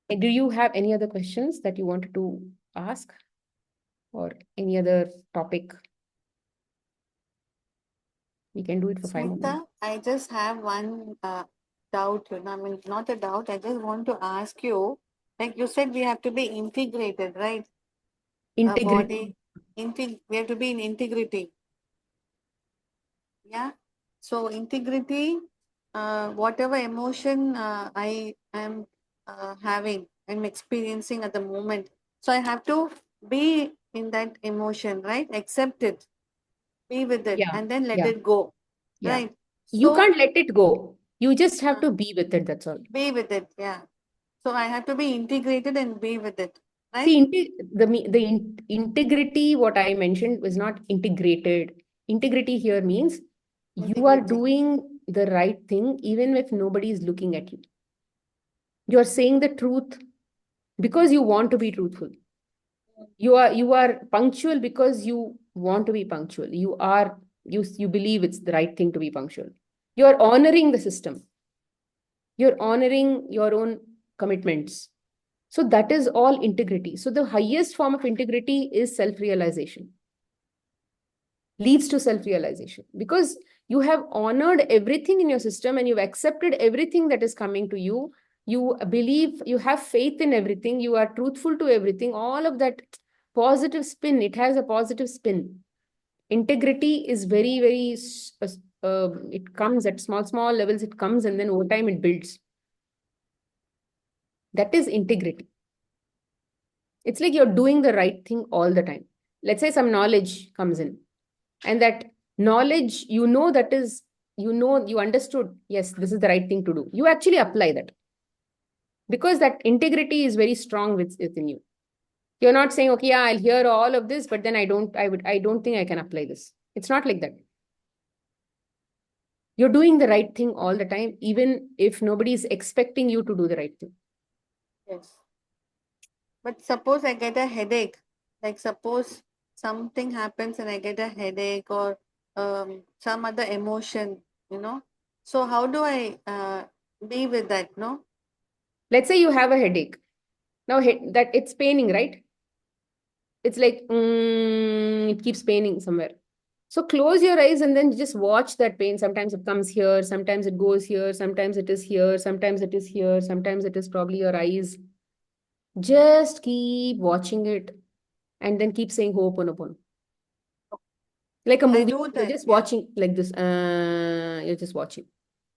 Do you have any other questions that you wanted to ask, or any other topic? We can do it for 5 more minutes. Smita, I just have one doubt. I mean, not a doubt. I just want to ask you, like you said, we have to be integrated, right? Integrity. We have to be in integrity. Yeah. So integrity, whatever emotion I am having, I'm experiencing at the moment. So I have to be in that emotion, right? Accept it, be with it, Yeah, and then let yeah, it go, yeah. right? You So can't let it go. You just have uh, to be with it. That's all. be with it, yeah. So I have to be integrated and be with it. right? See, integrity, what I mentioned, was not integrated. Integrity here means you are Integrity. doing the right thing even if nobody is looking at you. You are saying the truth because you want to be truthful. You are punctual because you want to be punctual. You believe it's the right thing to be punctual. You are honoring the system. You're honoring your own commitments. So that is all integrity. So the highest form of integrity is self-realization, leads to self-realization, because you have honored everything in your system and you've accepted everything that is coming to you. You believe, you have faith in everything, you are truthful to everything, all of that positive spin, it has a positive spin. Integrity is very, very, it comes at small, small levels, it comes and then over time it builds. That is integrity. It's like you're doing the right thing all the time. Let's say some knowledge comes in, and that knowledge, that is, you understood, yes, this is the right thing to do. You actually apply that because that integrity is very strong within you. You're not saying, okay, yeah, I'll hear all of this, but then I don't think I can apply this. It's not like that. You're doing the right thing all the time, even if nobody is expecting you to do the right thing. Yes. But suppose I get a headache, like suppose something happens and I get a headache or some other emotion, you know. So how do I be with that, no? Let's say you have a headache. Now, that it's paining, right? It's like, it keeps paining somewhere. So close your eyes and then just watch that pain. Sometimes it comes here, sometimes it goes here, sometimes it is here, sometimes it is here, sometimes it is probably your eyes. Just keep watching it and then keep saying Ho'oponopono. Like a I movie, do you're that, just yeah. watching like this. You're just watching.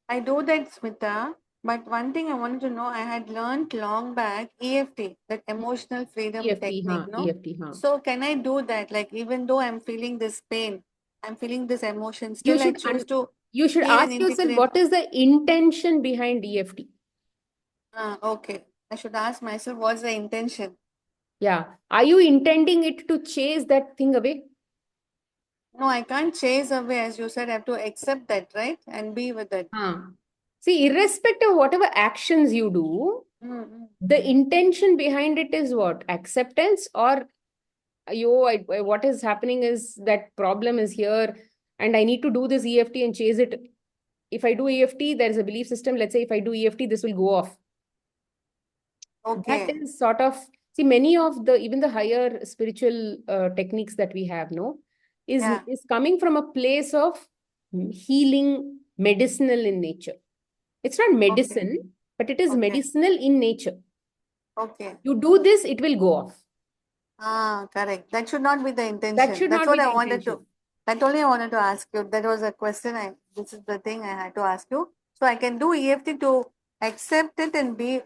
I do that, Smita. But one thing I wanted to know, I had learned long back EFT, that emotional freedom EFT, technique, huh? no? EFT, huh? So can I do that? Like even though I'm feeling this pain, I'm feeling this emotion, You still I should choose to you should feel and ask yourself, integrate. what is the intention behind EFT? Okay. I should ask myself, what's the intention? Yeah. Are you intending it to chase that thing away? No, I can't chase away, as you said, I have to accept that, right? And be with it. See, irrespective of whatever actions you do, Mm-hmm. the intention behind it is what? Acceptance, or what is happening is that problem is here and I need to do this EFT and chase it. If I do EFT, there is a belief system. Let's say if I do EFT, this will go off. That Okay. is sort of, see, many of even the higher spiritual techniques that we have, no, Yeah. is coming from a place of healing, medicinal in nature. It's not Okay. medicine, but it is Okay. medicinal in nature. Okay. You do this, it will go off. Correct. That should not be the That intention. should That's not what be I the wanted to. intention. That only I wanted to ask you. That was a question. This is the thing I had to ask you. So I can do EFT to accept it and be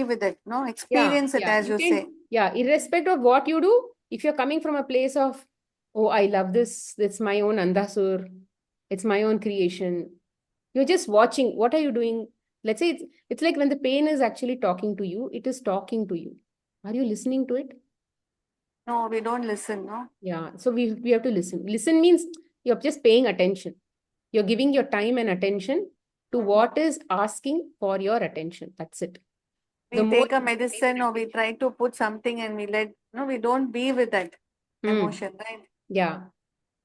with it. No, Yeah, experience it yeah. as You you say. can, yeah, irrespective of what you do, if you're coming from a place of, oh, I love this, it's my own andasur, it's my own creation. You're just watching. What are you doing? Let's say it's like when the pain is actually talking to you, it is talking to you. Are you listening to it? No, we don't listen. No. Yeah. So we have to listen. Listen means you're just paying attention. You're giving your time and attention to what is asking for your attention. That's it. The We more take a you pay medicine or we attention. try to put something and we let. No, we don't be with that Hmm. emotion, right? Yeah.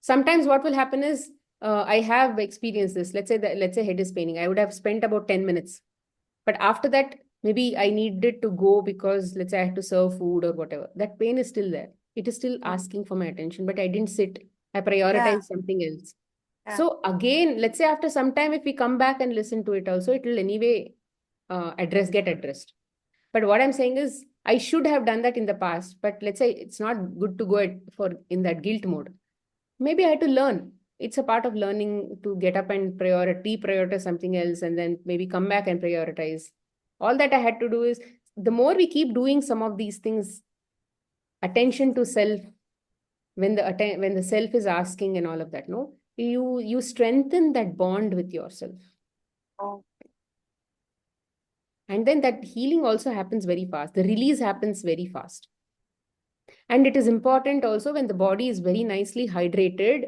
Sometimes what will happen is, I have experienced this. Let's say head is paining. I would have spent about 10 minutes. But after that, maybe I needed to go because let's say I had to serve food or whatever. That pain is still there. It is still asking for my attention, but I didn't sit. I Yeah. prioritized something else. Yeah. So again, let's say after some time, if we come back and listen to it also, it will anyway get addressed. But what I'm saying is, I should have done that in the past. But let's say it's not good to go in that guilt mode. Maybe I had to learn. It's a part of learning to get up and deprioritize something else, and then maybe come back and prioritize. All that I had to do is, the more we keep doing some of these things, attention to self, when the self is asking and all of that, no, you strengthen that bond with yourself, Oh, and then that healing also happens very fast. The release happens very fast. And it is important also when the body is very nicely hydrated,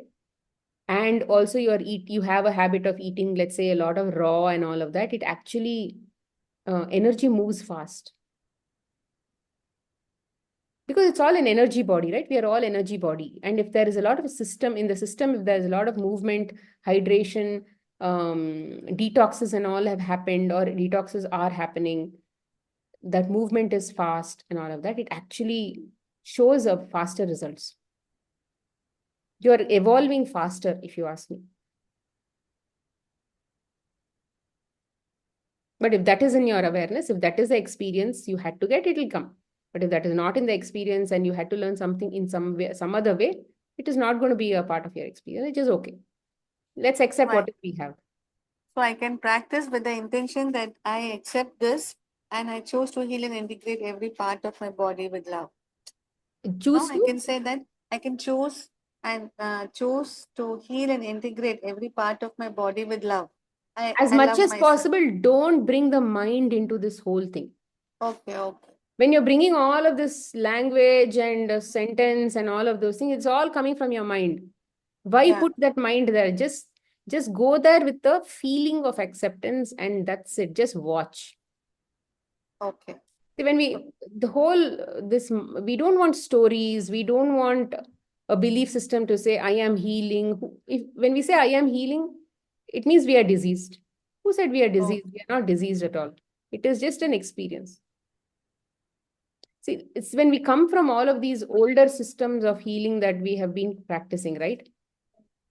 and also you have a habit of eating, let's say, a lot of raw and all of that, it actually energy moves fast, because it's all an energy body, right? We are all energy body, and if there is a lot of system in the system, if there's a lot of movement, hydration, detoxes and all have happened, or detoxes are happening, that movement is fast and all of that, it actually shows up faster results. You're evolving faster, if you ask me. But if that is in your awareness, if that is the experience you had to get, it will come. But if that is not in the experience and you had to learn something in some way, some other way, it is not going to be a part of your experience. It is okay. Let's accept Right. what we have. So I can practice with the intention that I accept this and I choose to heal and integrate every part of my body with love. Choose No, I to, can say that I can choose and choose to heal and integrate every part of my body with love. as I much love as myself. possible, don't bring the mind into this whole thing. Okay, okay. When you're bringing all of this language and sentence and all of those things, it's all coming from your mind. Why Yeah, put that mind there? Just go there with the feeling of acceptance, and that's it. Just watch. okay. See, when we, the whole, this, we don't want stories, we don't want a belief system to say, I am healing. When we say I am healing, it means we are diseased. Who said we are Oh, diseased? We are not diseased at all. It is just an experience. See, it's when we come from all of these older systems of healing that we have been practicing, right?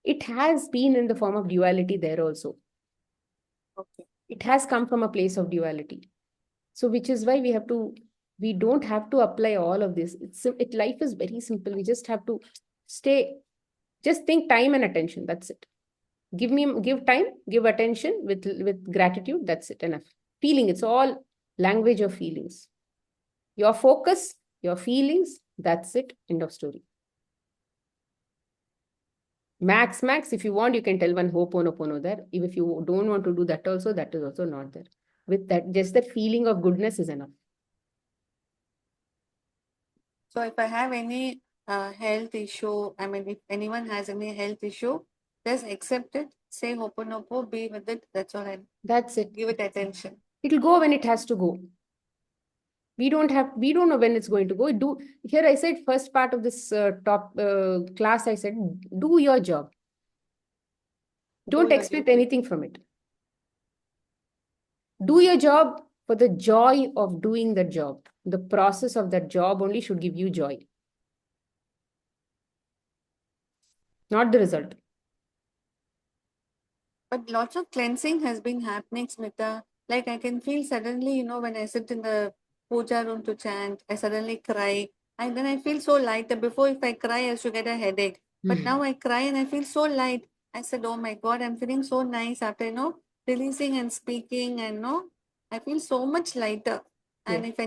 It has been in the form of duality there also. okay. It has come from a place of duality. So, which is why we don't have to apply all of this. Life is very simple. We just have to stay, just think time and attention. That's it. Give time, give attention with gratitude. That's it. Enough. Feeling, it's all language of feelings. Your focus, your feelings, that's it. End of story. Max, if you want, you can tell one Ho'oponopono there. If you don't want to do that also, that is also not there. With that, just that feeling of goodness is enough. So if I have any health issue, I mean, if anyone has any health issue, just accept it, say Hoponopo, be with it. That's all I That's it. give it attention. It'll go when it has to go. We don't know when it's going to go. Here I said, first part of this top class, I said, do your job. Do Don't your expect duty. anything from it. Do your job for the joy of doing the job. The process of that job only should give you joy, not the result. But lots of cleansing has been happening, Smita. Like I can feel suddenly, when I sit in the puja room to chant, I suddenly cry. And then I feel so lighter. Before, if I cry, I should get a headache. But now I cry and I feel so light. I said, oh my God, I'm feeling so nice after, releasing and speaking. And, I feel so much lighter. Yeah. And if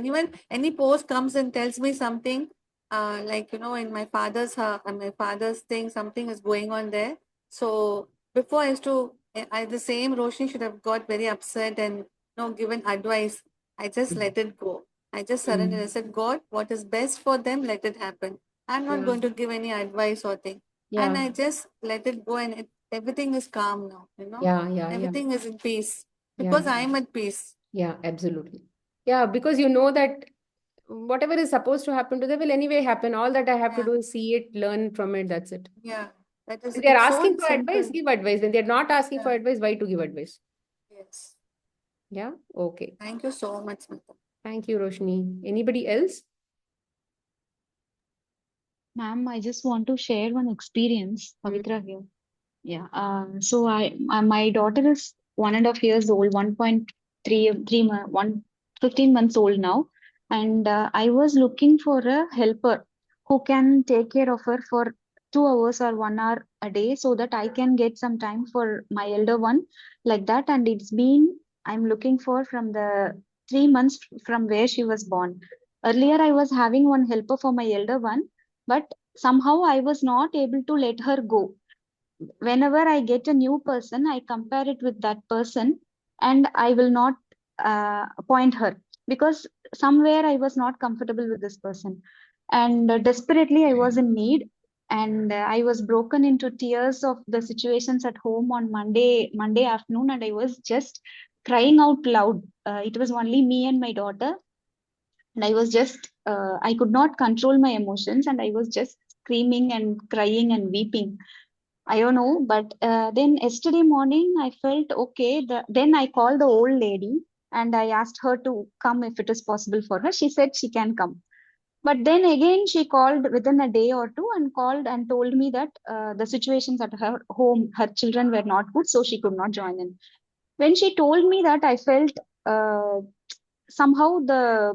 any post comes and tells me something, like, in my father's thing, something is going on there. So before I used to, the same Roshni should have got very upset and given advice. I just let it go. I just surrendered. I said, God, what is best for them, let it happen. I'm not Yeah. going to give any advice or thing. And Yeah. I just let it go, and everything is calm now. Yeah. Everything is in peace Yeah. because I'm at peace. Yeah, absolutely. Yeah, because you know that whatever is supposed to happen to them will anyway happen. All that I have to Yeah, do is see it, learn from it. That's it. yeah. That is, When they are it's so asking for advice, simple. give advice. When they're not asking Yeah, for advice, why to give advice? yes. Yeah. Okay. Thank you so much, Smita. Thank you, Roshni. Anybody else? Ma'am, I just want to share one experience. Mm. Pavitra here. Yeah. So my daughter is 1.5 years old, 15 months old now, and I was looking for a helper who can take care of her for 2 hours or 1 hour a day, so that I can get some time for my elder one, like that. And I'm looking for from the 3 months from where she was born. Earlier, I was having one helper for my elder one, but somehow I was not able to let her go. Whenever I get a new person, I compare it with that person, and I will not appoint her because somewhere I was not comfortable with this person. And desperately I was in need. And I was broken into tears of the situations at home on Monday afternoon, and I was just crying out loud. It was only me and my daughter, and I was just I could not control my emotions, and I was just screaming and crying and weeping. I don't know, but then yesterday morning I felt okay. Then I called the old lady and I asked her to come if it is possible for her. She said she can come. But then again, she called within a day or two and called and told me that the situations at her home, her children were not good, so she could not join in. When she told me that, I felt uh, somehow the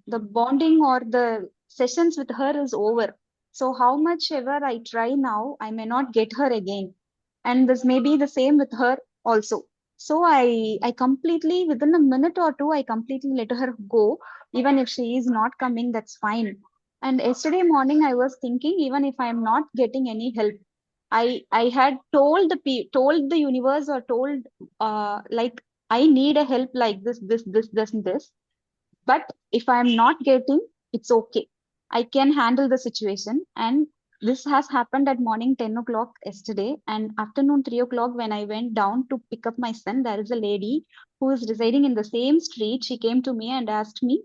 bonding or the sessions with her is over. So how much ever I try now, I may not get her again. And this may be the same with her also. So I completely, within a minute or two, I completely let her go. Even if she is not coming, that's fine. And yesterday morning, I was thinking, even if I am not getting any help, I had told told the universe, or told like I need a help like this and this. But if I'm not getting, it's okay. I can handle the situation. And this has happened at morning 10 o'clock yesterday. And afternoon 3 o'clock, when I went down to pick up my son, there is a lady who is residing in the same street. She came to me and asked me,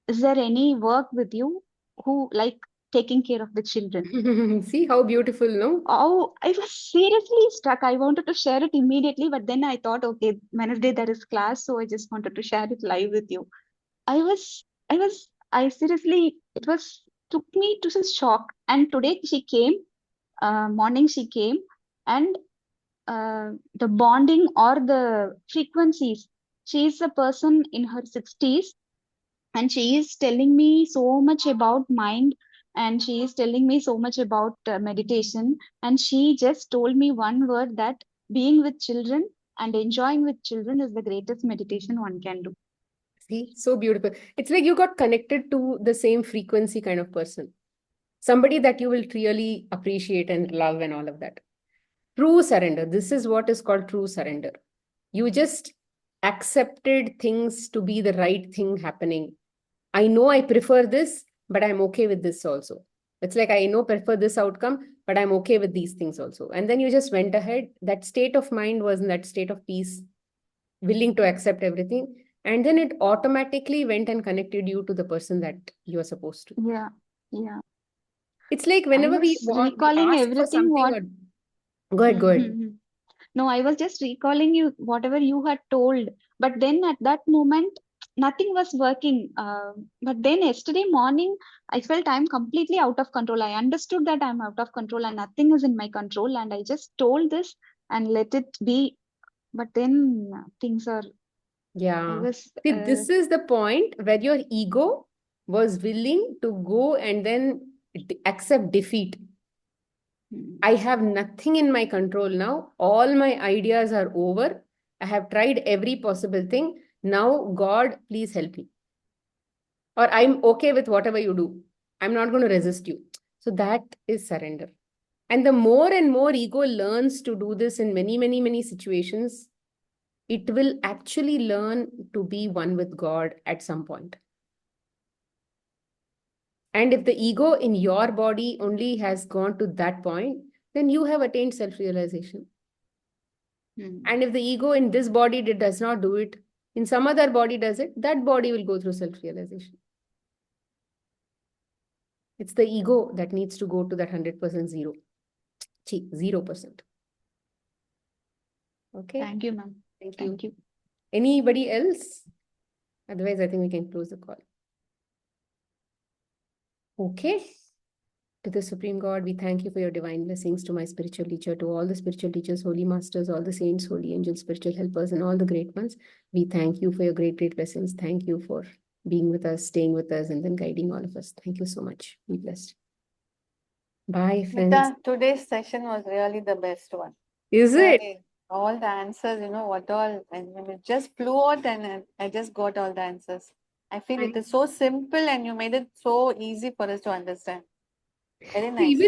is there any work with you who like taking care of the children? See how beautiful, no? Oh, I was seriously stuck. I wanted to share it immediately, but then I thought, okay, Wednesday there is class, so I just wanted to share it live with you. I seriously, it was took me to a shock. And today she came, morning she came, and the bonding or the frequencies. She is a person in her 60s, and she is telling me so much about mind, and she is telling me so much about meditation. And she just told me one word, that being with children and enjoying with children is the greatest meditation one can do. See, so beautiful. It's like you got connected to the same frequency kind of person. Somebody that you will really appreciate and love and all of that. True surrender. This is what is called true surrender. You just accepted things to be the right thing happening. I know I prefer this, but I'm okay with this also. It's like I know prefer this outcome, but I'm okay with these things also. And then you just went ahead. That state of mind was in that state of peace, willing to accept everything. And then it automatically went and connected you to the person that you are supposed to. Yeah, yeah. It's like I whenever we was want, we recalling ask for everything something what. or go ahead, go ahead. Mhm. No, I was just recalling you whatever you had told. But then at that moment, nothing was working. But then yesterday morning, I felt I'm completely out of control. I understood that I'm out of control and nothing is in my control. And I just told this and let it be. But then things are, I Yeah. was, See, this is the point where your ego was willing to go and then accept defeat. I have nothing in my control now. All my ideas are over. I have tried every possible thing. Now, God, please help me. Or I'm okay with whatever you do. I'm not going to resist you. So that is surrender. And the more and more ego learns to do this in many, many, many situations, it will actually learn to be one with God at some point. And if the ego in your body only has gone to that point, then you have attained self realization. And if the ego in this body does not do it, in some other body does it, that body will go through self realization. It's the ego that needs to go to that 100% zero. 0%. Okay. Thank you, ma'am. Thank you. Thank you. Anybody else? Otherwise, I think we can close the call. Okay. To the Supreme God, we thank you for your divine blessings. To my spiritual teacher, to all the spiritual teachers, holy masters, all the saints, holy angels, spiritual helpers, and all the great ones. We thank you for your great, great blessings. Thank you for being with us, staying with us, and then guiding all of us. Thank you so much. Be blessed. Bye, friends. Nita, today's session was really the best one. Is it? Really, all the answers, what all, and when it just flew out and I just got all the answers. I feel it is so simple and you made it so easy for us to understand. Very nice.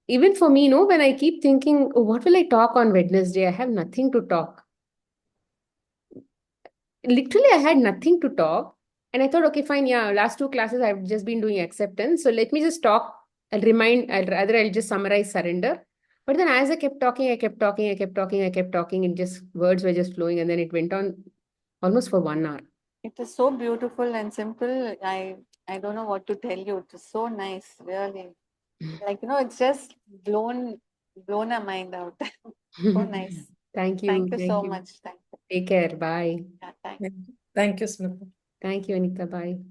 Even for me, when I keep thinking, oh, what will I talk on Wednesday? I have nothing to talk. Literally, I had nothing to talk. And I thought, okay, fine, yeah, last 2 classes I've just been doing acceptance. So let me just talk. I'll just summarize surrender. But then as I kept talking, I kept talking, I kept talking, I kept talking, and just words were just flowing. And then it went on almost for 1 hour. It is so beautiful and simple. I don't know what to tell you. It is so nice, really. Like, it's just blown our mind out. So nice. Thank you. Thank you Thank so you. much. Thank you. Take care. Bye. Yeah, thanks. Thank you, Smita. Thank you, Anita. Bye.